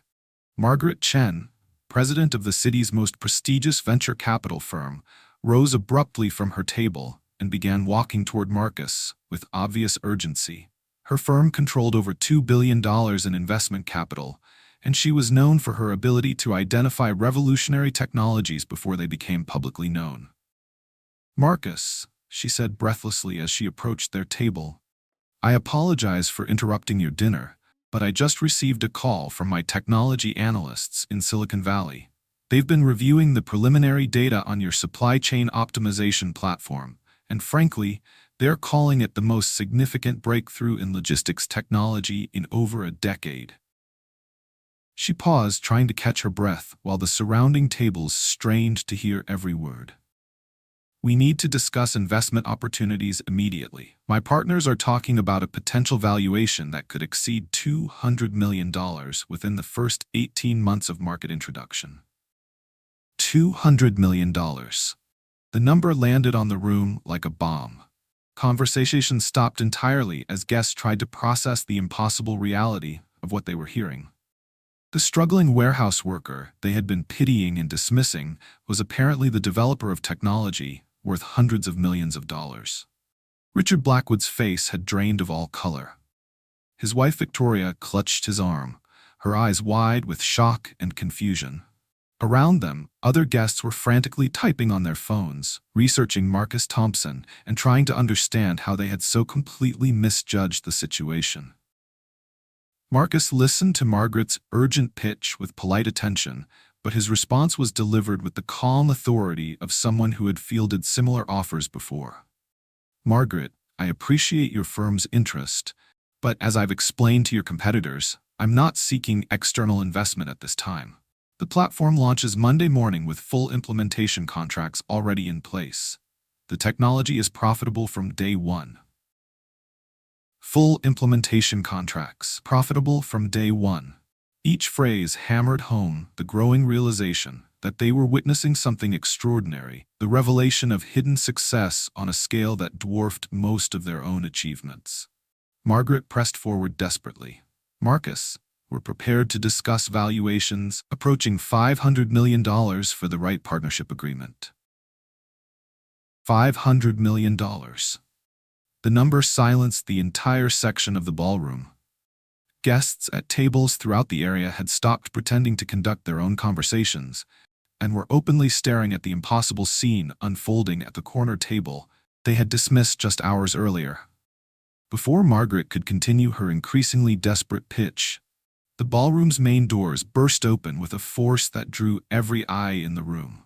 Margaret Chen, president of the city's most prestigious venture capital firm, rose abruptly from her table and began walking toward Marcus with obvious urgency. Her firm controlled over $2 billion in investment capital, and she was known for her ability to identify revolutionary technologies before they became publicly known. "Marcus," she said breathlessly as she approached their table, "I apologize for interrupting your dinner, but I just received a call from my technology analysts in Silicon Valley. They've been reviewing the preliminary data on your supply chain optimization platform, and frankly, they're calling it the most significant breakthrough in logistics technology in over a decade." She paused, trying to catch her breath, while the surrounding tables strained to hear every word. "We need to discuss investment opportunities immediately. My partners are talking about a potential valuation that could exceed $200 million within the first 18 months of market introduction." $200 million. The number landed on the room like a bomb. Conversation stopped entirely as guests tried to process the impossible reality of what they were hearing. The struggling warehouse worker they had been pitying and dismissing was apparently the developer of technology worth hundreds of millions of dollars. Richard Blackwood's face had drained of all color. His wife Victoria clutched his arm, her eyes wide with shock and confusion. Around them, other guests were frantically typing on their phones, researching Marcus Thompson and trying to understand how they had so completely misjudged the situation. Marcus listened to Margaret's urgent pitch with polite attention, but his response was delivered with the calm authority of someone who had fielded similar offers before. "Margaret, I appreciate your firm's interest, but as I've explained to your competitors, I'm not seeking external investment at this time. The platform launches Monday morning with full implementation contracts already in place. The technology is profitable from day one." Full implementation contracts, profitable from day one. Each phrase hammered home the growing realization that they were witnessing something extraordinary, the revelation of hidden success on a scale that dwarfed most of their own achievements. Margaret pressed forward desperately. "Marcus, we're prepared to discuss valuations approaching $500 million for the right partnership agreement." $500 million. The number silenced the entire section of the ballroom. Guests at tables throughout the area had stopped pretending to conduct their own conversations and were openly staring at the impossible scene unfolding at the corner table they had dismissed just hours earlier. Before Margaret could continue her increasingly desperate pitch, the ballroom's main doors burst open with a force that drew every eye in the room.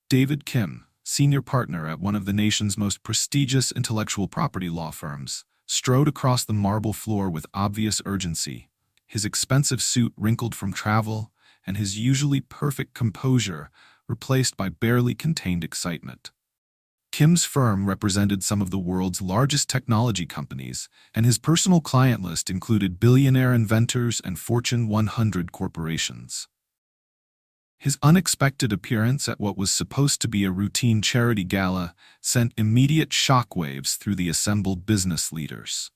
David Kim, senior partner at one of the nation's most prestigious intellectual property law firms, strode across the marble floor with obvious urgency, his expensive suit wrinkled from travel and his usually perfect composure replaced by barely contained excitement. Kim's firm represented some of the world's largest technology companies, and his personal client list included billionaire inventors and Fortune 100 corporations. His unexpected appearance at what was supposed to be a routine charity gala sent immediate shockwaves through the assembled business leaders.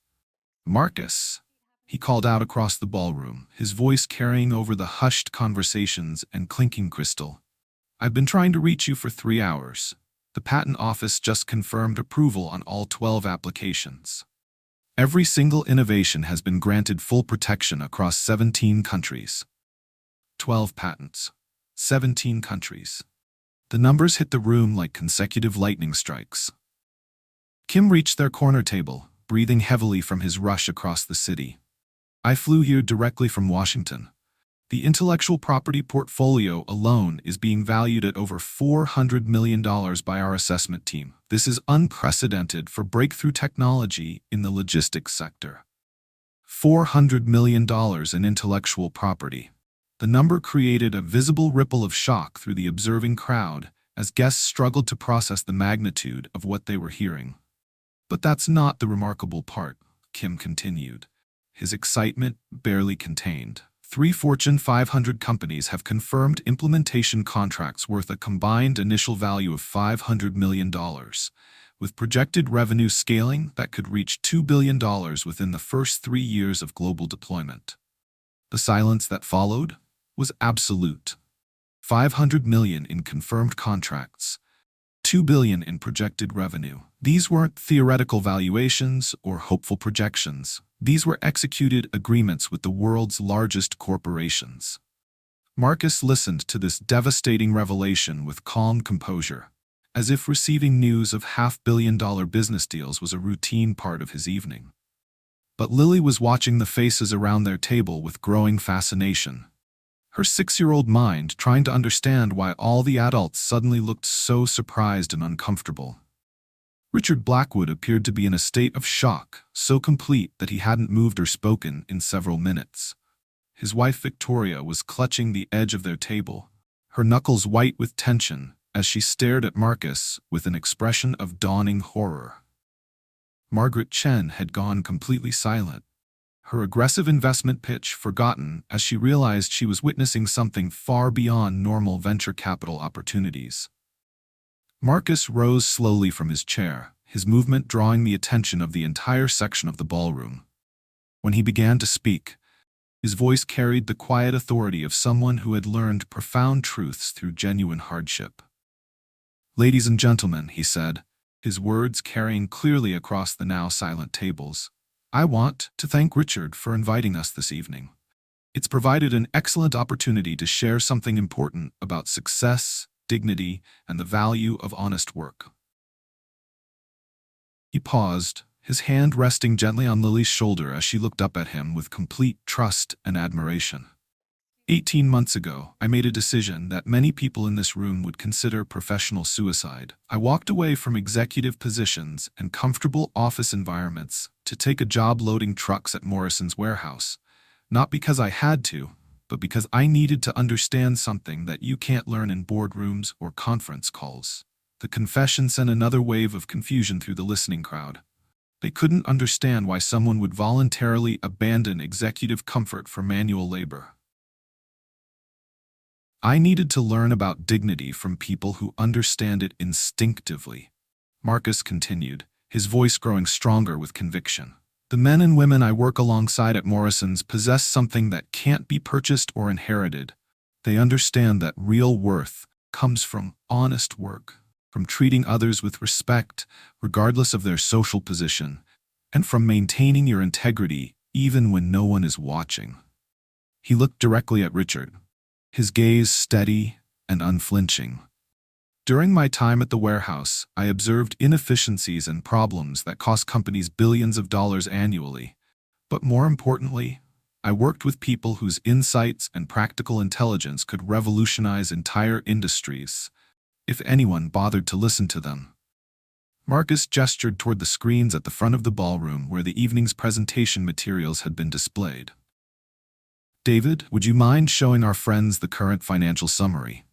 "Marcus," he called out across the ballroom, his voice carrying over the hushed conversations and clinking crystal. "I've been trying to reach you for 3 hours. The patent office just confirmed approval on all 12 applications. Every single innovation has been granted full protection across 17 countries. 12 patents. 17 countries." The numbers hit the room like consecutive lightning strikes. Kim reached their corner table, breathing heavily from his rush across the city. "I flew here directly from Washington. The intellectual property portfolio alone is being valued at over $400 million by our assessment team. This is unprecedented for breakthrough technology in the logistics sector. $400 million in intellectual property." The number created a visible ripple of shock through the observing crowd as guests struggled to process the magnitude of what they were hearing. "But that's not the remarkable part," Kim continued. his excitement barely contained. 3 Fortune 500 companies have confirmed implementation contracts worth a combined initial value of $500 million, with projected revenue scaling that could reach $2 billion within the first 3 years of global deployment. The silence that followed was absolute. $500 million in confirmed contracts, $2 billion in projected revenue. These weren't theoretical valuations or hopeful projections. These were executed agreements with the world's largest corporations. Marcus listened to this devastating revelation with calm composure, as if receiving news of half-billion-dollar business deals was a routine part of his evening. But Lily was watching the faces around their table with growing fascination, her 6-year-old mind trying to understand why all the adults suddenly looked so surprised and uncomfortable. Richard Blackwood appeared to be in a state of shock, so complete that he hadn't moved or spoken in several minutes. His wife Victoria was clutching the edge of their table, her knuckles white with tension, as she stared at Marcus with an expression of dawning horror. Margaret Chen had gone completely silent, her aggressive investment pitch forgotten as she realized she was witnessing something far beyond normal venture capital opportunities. Marcus rose slowly from his chair, his movement drawing the attention of the entire section of the ballroom. When he began to speak, his voice carried the quiet authority of someone who had learned profound truths through genuine hardship. "Ladies and gentlemen," he said, his words carrying clearly across the now silent tables, "I want to thank Richard for inviting us this evening. It's provided an excellent opportunity to share something important about success, dignity, and the value of honest work." He paused, his hand resting gently on Lily's shoulder as she looked up at him with complete trust and admiration. 18 months ago, I made a decision that many people in this room would consider professional suicide. I walked away from executive positions and comfortable office environments to take a job loading trucks at Morrison's warehouse, not because I had to, but because I needed to understand something that you can't learn in boardrooms or conference calls. The confession sent another wave of confusion through the listening crowd. They couldn't understand why someone would voluntarily abandon executive comfort for manual labor. I needed to learn about dignity from people who understand it instinctively. Marcus continued, his voice growing stronger with conviction. The men and women I work alongside at Morrison's possess something that can't be purchased or inherited. They understand that real worth comes from honest work, from treating others with respect, regardless of their social position, and from maintaining your integrity even when no one is watching. He looked directly at Richard, his gaze steady and unflinching. During my time at the warehouse, I observed inefficiencies and problems that cost companies billions of dollars annually. But more importantly, I worked with people whose insights and practical intelligence could revolutionize entire industries, if anyone bothered to listen to them. Marcus gestured toward the screens at the front of the ballroom where the evening's presentation materials had been displayed. "David, would you mind showing our friends the current financial summary?"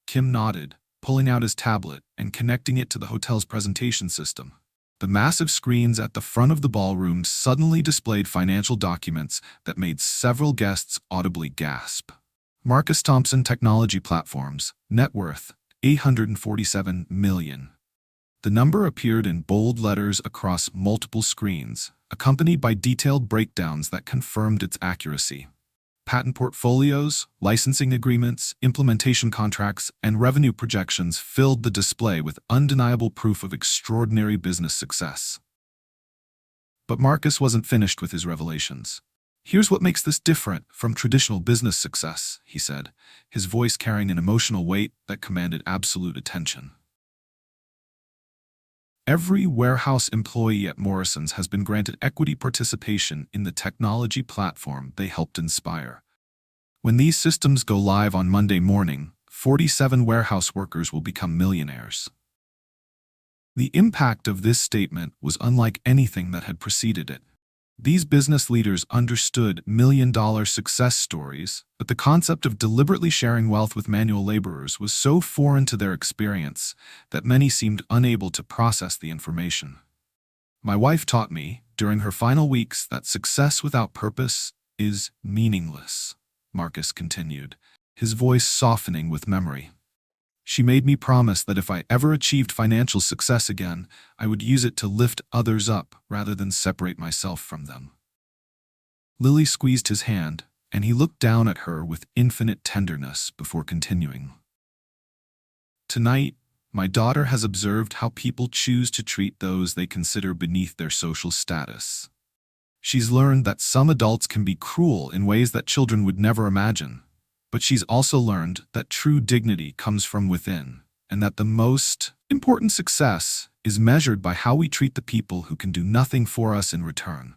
Kim nodded, pulling out his tablet and connecting it to the hotel's presentation system. The massive screens at the front of the ballroom suddenly displayed financial documents that made several guests audibly gasp. Marcus Thompson Technology Platforms, net worth, $847 million. The number appeared in bold letters across multiple screens, accompanied by detailed breakdowns that confirmed its accuracy. Patent portfolios, licensing agreements, implementation contracts, and revenue projections filled the display with undeniable proof of extraordinary business success. But Marcus wasn't finished with his revelations. "Here's what makes this different from traditional business success," he said, his voice carrying an emotional weight that commanded absolute attention. Every warehouse employee at Morrison's has been granted equity participation in the technology platform they helped inspire. When these systems go live on Monday morning, 47 warehouse workers will become millionaires. The impact of this statement was unlike anything that had preceded it. These business leaders understood million-dollar success stories, but the concept of deliberately sharing wealth with manual laborers was so foreign to their experience that many seemed unable to process the information. "My wife taught me," during her final weeks that success without purpose is meaningless, Marcus continued, his voice softening with memory. She made me promise that if I ever achieved financial success again, I would use it to lift others up rather than separate myself from them. Lily squeezed his hand, and he looked down at her with infinite tenderness before continuing. Tonight, my daughter has observed how people choose to treat those they consider beneath their social status. She's learned that some adults can be cruel in ways that children would never imagine, but she's also learned that true dignity comes from within, and that the most important success is measured by how we treat the people who can do nothing for us in return.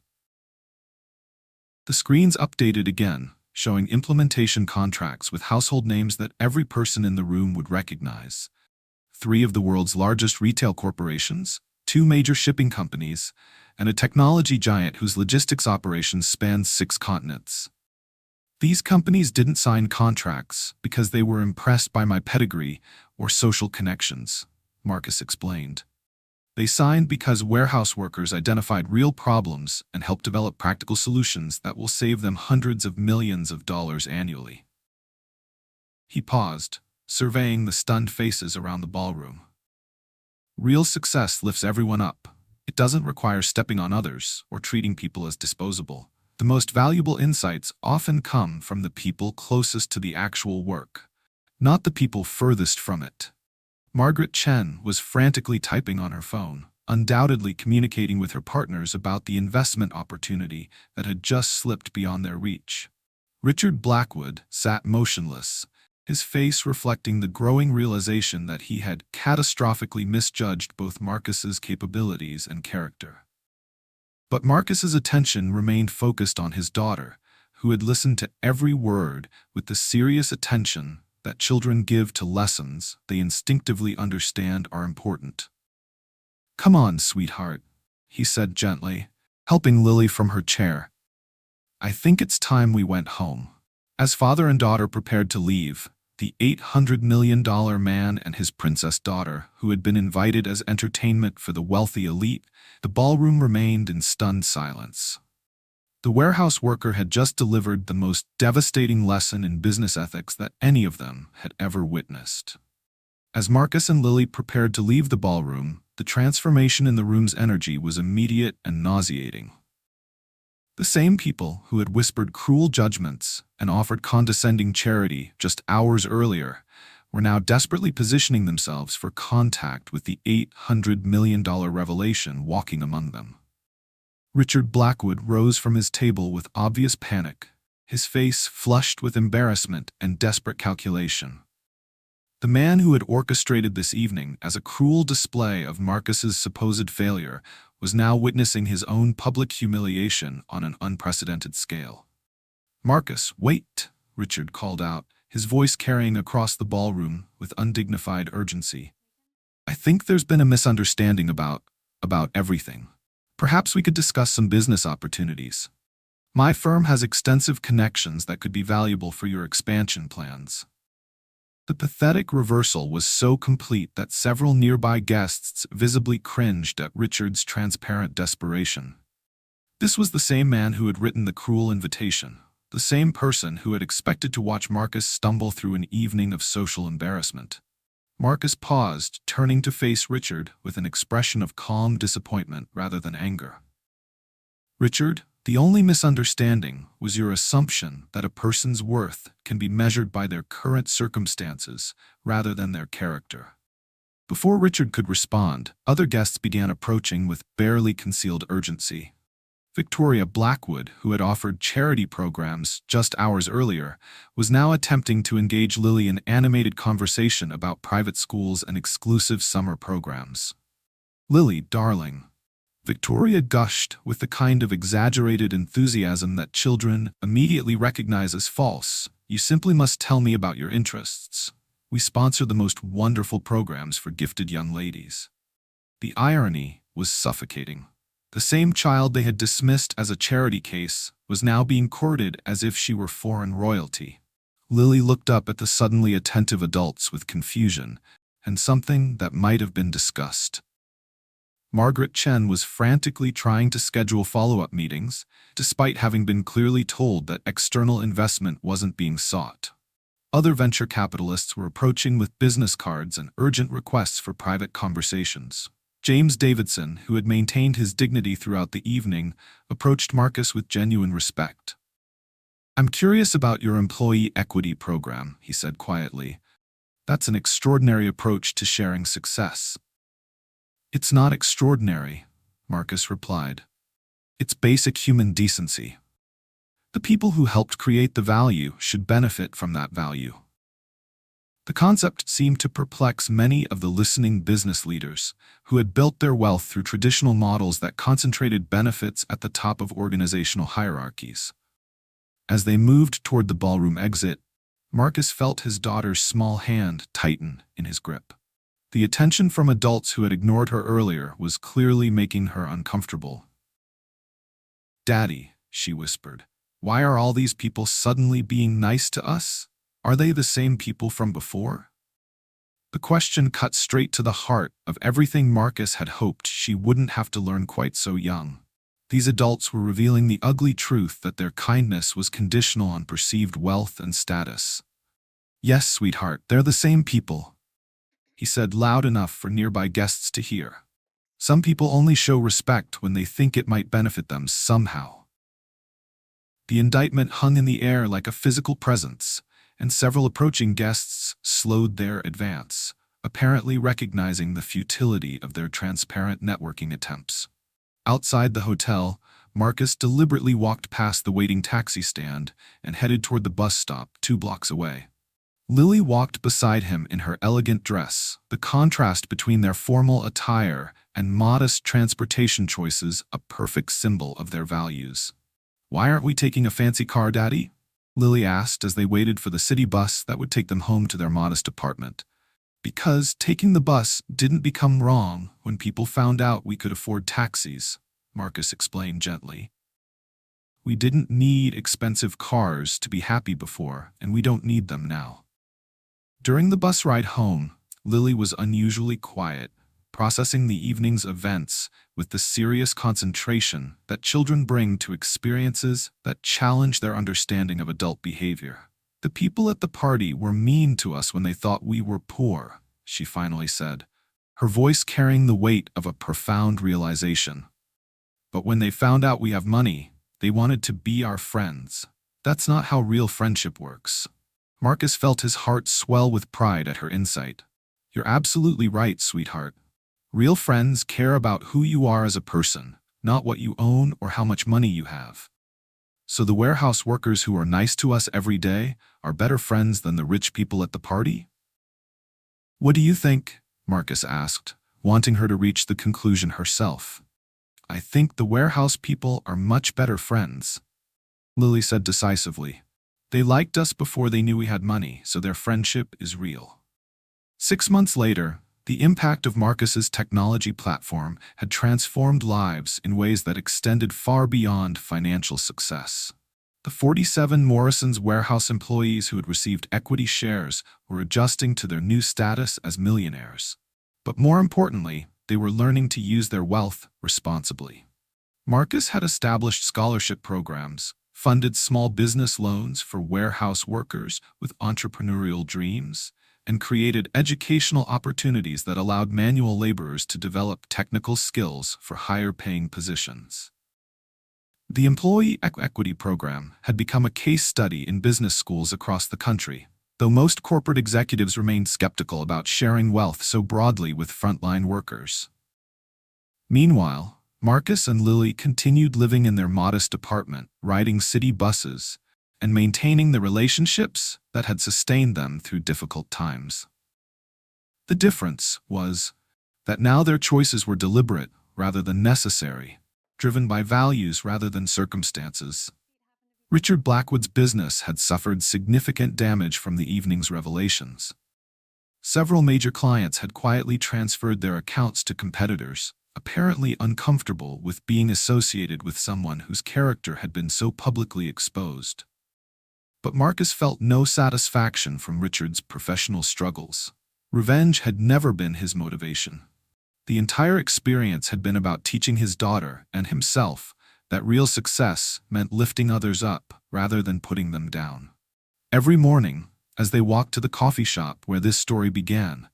The screens updated again, showing implementation contracts with household names that every person in the room would recognize. 3 of the world's largest retail corporations, 2 major shipping companies, and a technology giant whose logistics operations span 6 continents. These companies didn't sign contracts because they were impressed by my pedigree or social connections, Marcus explained. They signed because warehouse workers identified real problems and helped develop practical solutions that will save them hundreds of millions of dollars annually. He paused, surveying the stunned faces around the ballroom. Real success lifts everyone up. It doesn't require stepping on others or treating people as disposable. The most valuable insights often come from the people closest to the actual work, not the people furthest from it. Margaret Chen was frantically typing on her phone, undoubtedly communicating with her partners about the investment opportunity that had just slipped beyond their reach. Richard Blackwood sat motionless, his face reflecting the growing realization that he had catastrophically misjudged both Marcus's capabilities and character. But Marcus's attention remained focused on his daughter, who had listened to every word with the serious attention that children give to lessons they instinctively understand are important. "Come on, sweetheart," he said gently, helping Lily from her chair. "I think it's time we went home." As father and daughter prepared to leave, the $800 million man and his princess daughter, who had been invited as entertainment for the wealthy elite, the ballroom remained in stunned silence. The warehouse worker had just delivered the most devastating lesson in business ethics that any of them had ever witnessed. As Marcus and Lily prepared to leave the ballroom, the transformation in the room's energy was immediate and nauseating. The same people who had whispered cruel judgments and offered condescending charity just hours earlier were now desperately positioning themselves for contact with the $800 million revelation walking among them. Richard Blackwood rose from his table with obvious panic, his face flushed with embarrassment and desperate calculation. The man who had orchestrated this evening as a cruel display of Marcus's supposed failure was now witnessing his own public humiliation on an unprecedented scale. "Marcus, wait," Richard called out, his voice carrying across the ballroom with undignified urgency. "I think there's been a misunderstanding about everything. Perhaps we could discuss some business opportunities. My firm has extensive connections that could be valuable for your expansion plans." The pathetic reversal was so complete that several nearby guests visibly cringed at Richard's transparent desperation. This was the same man who had written the cruel invitation, the same person who had expected to watch Marcus stumble through an evening of social embarrassment. Marcus paused, turning to face Richard with an expression of calm disappointment rather than anger. "Richard, the only misunderstanding was your assumption that a person's worth can be measured by their current circumstances rather than their character." Before Richard could respond, other guests began approaching with barely concealed urgency. Victoria Blackwood, who had offered charity programs just hours earlier, was now attempting to engage Lily in animated conversation about private schools and exclusive summer programs. "Lily, darling," Victoria gushed with the kind of exaggerated enthusiasm that children immediately recognize as false. "You simply must tell me about your interests. We sponsor the most wonderful programs for gifted young ladies." The irony was suffocating. The same child they had dismissed as a charity case was now being courted as if she were foreign royalty. Lily looked up at the suddenly attentive adults with confusion and something that might have been disgust. Margaret Chen was frantically trying to schedule follow-up meetings, despite having been clearly told that external investment wasn't being sought. Other venture capitalists were approaching with business cards and urgent requests for private conversations. James Davidson, who had maintained his dignity throughout the evening, approached Marcus with genuine respect. "I'm curious about your employee equity program," he said quietly. "That's an extraordinary approach to sharing success." "It's not extraordinary," Marcus replied. "It's basic human decency. The people who helped create the value should benefit from that value." The concept seemed to perplex many of the listening business leaders, who had built their wealth through traditional models that concentrated benefits at the top of organizational hierarchies. As they moved toward the ballroom exit, Marcus felt his daughter's small hand tighten in his grip. The attention from adults who had ignored her earlier was clearly making her uncomfortable. "Daddy," she whispered, "why are all these people suddenly being nice to us? Are they the same people from before?" The question cut straight to the heart of everything Marcus had hoped she wouldn't have to learn quite so young. These adults were revealing the ugly truth that their kindness was conditional on perceived wealth and status. "Yes, sweetheart, they're the same people," he said loud enough for nearby guests to hear. "Some people only show respect when they think it might benefit them somehow." The indictment hung in the air like a physical presence, and several approaching guests slowed their advance, apparently recognizing the futility of their transparent networking attempts. Outside the hotel, Marcus deliberately walked past the waiting taxi stand and headed toward the bus stop 2 blocks away. Lily walked beside him in her elegant dress, the contrast between their formal attire and modest transportation choices a perfect symbol of their values. "Why aren't we taking a fancy car, Daddy?" Lily asked as they waited for the city bus that would take them home to their modest apartment. "Because taking the bus didn't become wrong when people found out we could afford taxis," Marcus explained gently. "We didn't need expensive cars to be happy before, and we don't need them now." During the bus ride home, Lily was unusually quiet, processing the evening's events with the serious concentration that children bring to experiences that challenge their understanding of adult behavior. "The people at the party were mean to us when they thought we were poor," she finally said, her voice carrying the weight of a profound realization. "But when they found out we have money, they wanted to be our friends. That's not how real friendship works." Marcus felt his heart swell with pride at her insight. "You're absolutely right, sweetheart. Real friends care about who you are as a person, not what you own or how much money you have. So the warehouse workers who are nice to us every day are better friends than the rich people at the party?" "What do you think?" Marcus asked, wanting her to reach the conclusion herself. "I think the warehouse people are much better friends," Lily said decisively. "They liked us before they knew we had money, so their friendship is real." 6 months later, the impact of Marcus's technology platform had transformed lives in ways that extended far beyond financial success. The 47 Morrison's warehouse employees who had received equity shares were adjusting to their new status as millionaires. But more importantly, they were learning to use their wealth responsibly. Marcus had established scholarship programs, funded small business loans for warehouse workers with entrepreneurial dreams, and created educational opportunities that allowed manual laborers to develop technical skills for higher-paying positions. The Employee Equity Program had become a case study in business schools across the country, though most corporate executives remained skeptical about sharing wealth so broadly with frontline workers. Meanwhile, Marcus and Lily continued living in their modest apartment, riding city buses, and maintaining the relationships that had sustained them through difficult times. The difference was that now their choices were deliberate rather than necessary, driven by values rather than circumstances. Richard Blackwood's business had suffered significant damage from the evening's revelations. Several major clients had quietly transferred their accounts to competitors, apparently uncomfortable with being associated with someone whose character had been so publicly exposed. But Marcus felt no satisfaction from Richard's professional struggles. Revenge had never been his motivation. The entire experience had been about teaching his daughter and himself that real success meant lifting others up rather than putting them down. Every morning, as they walked to the coffee shop where this story began,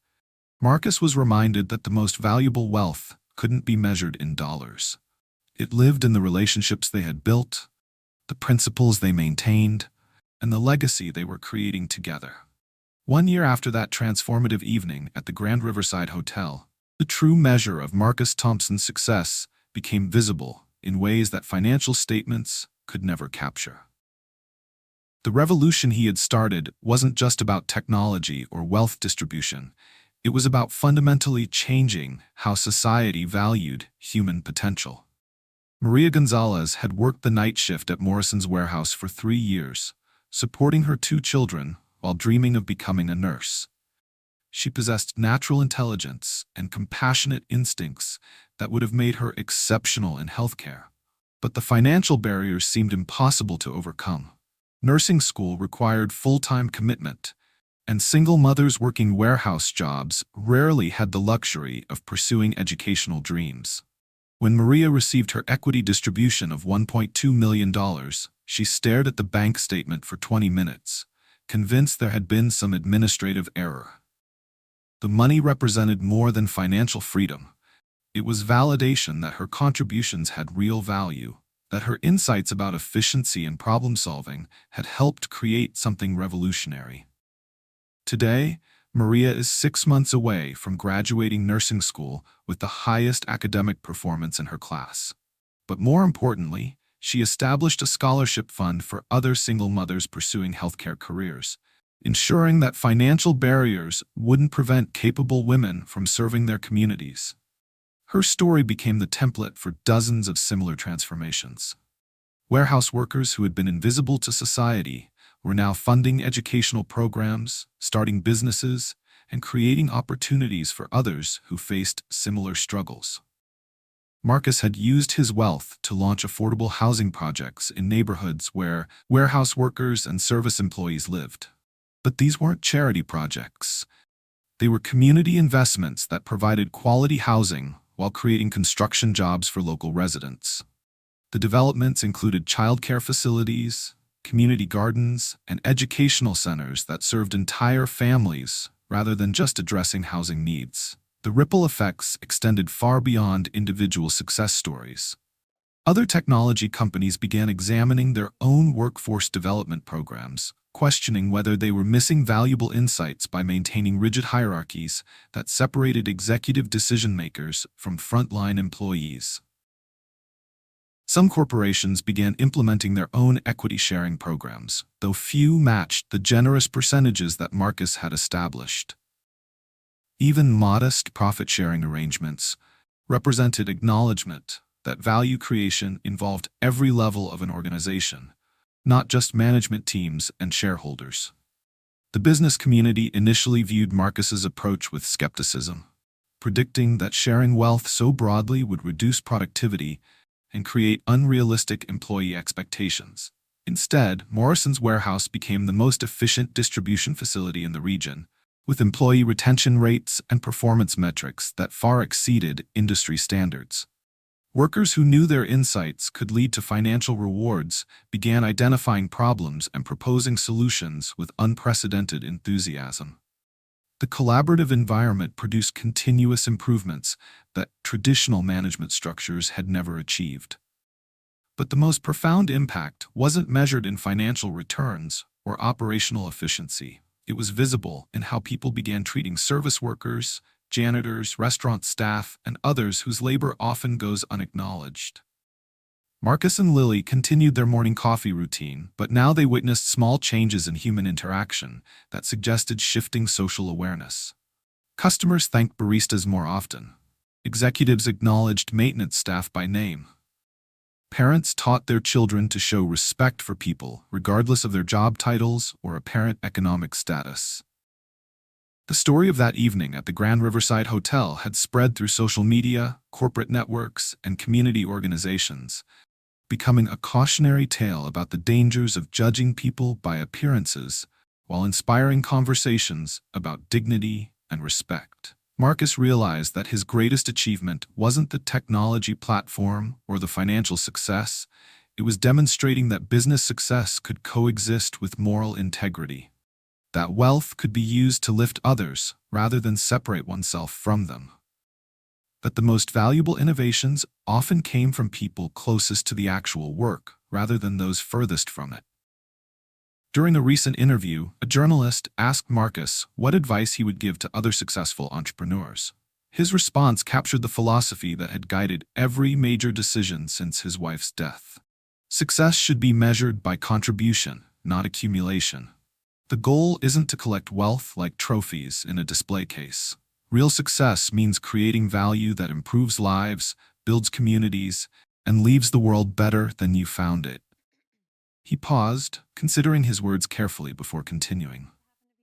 Marcus was reminded that the most valuable wealth couldn't be measured in dollars. It lived in the relationships they had built, the principles they maintained, and the legacy they were creating together. 1 year after that transformative evening at the Grand Riverside Hotel, the true measure of Marcus Thompson's success became visible in ways that financial statements could never capture. The revolution he had started wasn't just about technology or wealth distribution. It was about fundamentally changing how society valued human potential. Maria Gonzalez had worked the night shift at Morrison's warehouse for 3 years, supporting her 2 children while dreaming of becoming a nurse. She possessed natural intelligence and compassionate instincts that would have made her exceptional in healthcare. But the financial barriers seemed impossible to overcome. Nursing school required full-time commitment, and single mothers working warehouse jobs rarely had the luxury of pursuing educational dreams. When Maria received her equity distribution of $1.2 million, she stared at the bank statement for 20 minutes, convinced there had been some administrative error. The money represented more than financial freedom. It was validation that her contributions had real value, that her insights about efficiency and problem-solving had helped create something revolutionary. Today, Maria is 6 months away from graduating nursing school with the highest academic performance in her class. But more importantly, she established a scholarship fund for other single mothers pursuing healthcare careers, ensuring that financial barriers wouldn't prevent capable women from serving their communities. Her story became the template for dozens of similar transformations. Warehouse workers who had been invisible to society were now funding educational programs, starting businesses, and creating opportunities for others who faced similar struggles. Marcus had used his wealth to launch affordable housing projects in neighborhoods where warehouse workers and service employees lived. But these weren't charity projects. They were community investments that provided quality housing while creating construction jobs for local residents. The developments included childcare facilities, community gardens, and educational centers that served entire families rather than just addressing housing needs. The ripple effects extended far beyond individual success stories. Other technology companies began examining their own workforce development programs, questioning whether they were missing valuable insights by maintaining rigid hierarchies that separated executive decision-makers from frontline employees. Some corporations began implementing their own equity-sharing programs, though few matched the generous percentages that Marcus had established. Even modest profit-sharing arrangements represented acknowledgement that value creation involved every level of an organization, not just management teams and shareholders. The business community initially viewed Marcus's approach with skepticism, predicting that sharing wealth so broadly would reduce productivity and create unrealistic employee expectations. Instead, Morrison's warehouse became the most efficient distribution facility in the region, with employee retention rates and performance metrics that far exceeded industry standards. Workers who knew their insights could lead to financial rewards began identifying problems and proposing solutions with unprecedented enthusiasm. The collaborative environment produced continuous improvements that traditional management structures had never achieved. But the most profound impact wasn't measured in financial returns or operational efficiency. It was visible in how people began treating service workers, janitors, restaurant staff, and others whose labor often goes unacknowledged. Marcus and Lily continued their morning coffee routine, but now they witnessed small changes in human interaction that suggested shifting social awareness. Customers thanked baristas more often. Executives acknowledged maintenance staff by name. Parents taught their children to show respect for people, regardless of their job titles or apparent economic status. The story of that evening at the Grand Riverside Hotel had spread through social media, corporate networks, and community organizations, becoming a cautionary tale about the dangers of judging people by appearances while inspiring conversations about dignity and respect. Marcus realized that his greatest achievement wasn't the technology platform or the financial success. It was demonstrating that business success could coexist with moral integrity, that wealth could be used to lift others rather than separate oneself from them, that the most valuable innovations often came from people closest to the actual work rather than those furthest from it. During a recent interview, a journalist asked Marcus what advice he would give to other successful entrepreneurs. His response captured the philosophy that had guided every major decision since his wife's death. Success should be measured by contribution, not accumulation. The goal isn't to collect wealth like trophies in a display case. Real success means creating value that improves lives, builds communities, and leaves the world better than you found it. He paused, considering his words carefully before continuing.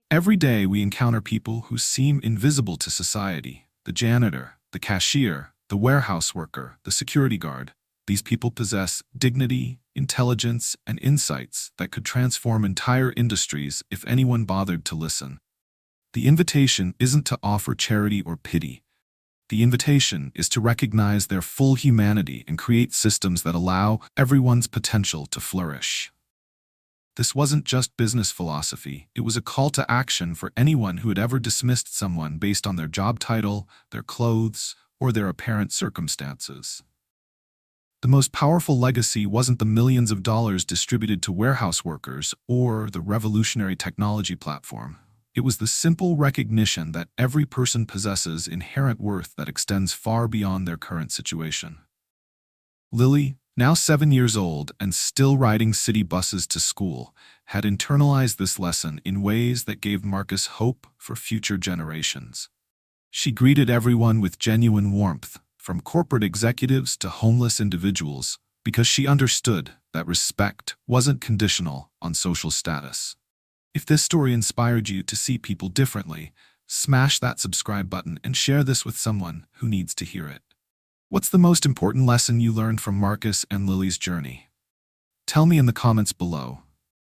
Every day we encounter people who seem invisible to society: the janitor, the cashier, the warehouse worker, the security guard. These people possess dignity, intelligence, and insights that could transform entire industries if anyone bothered to listen. The invitation isn't to offer charity or pity. The invitation is to recognize their full humanity and create systems that allow everyone's potential to flourish. This wasn't just business philosophy, it was a call to action for anyone who had ever dismissed someone based on their job title, their clothes, or their apparent circumstances. The most powerful legacy wasn't the millions of dollars distributed to warehouse workers or the revolutionary technology platform. It was the simple recognition that every person possesses inherent worth that extends far beyond their current situation. Lily, now 7 years old and still riding city buses to school, had internalized this lesson in ways that gave Marcus hope for future generations. She greeted everyone with genuine warmth, from corporate executives to homeless individuals, because she understood that respect wasn't conditional on social status. If this story inspired you to see people differently, smash that subscribe button and share this with someone who needs to hear it. What's the most important lesson you learned from Marcus and Lily's journey? Tell me in the comments below.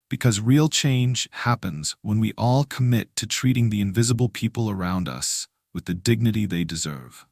Because real change happens when we all commit to treating the invisible people around us with the dignity they deserve.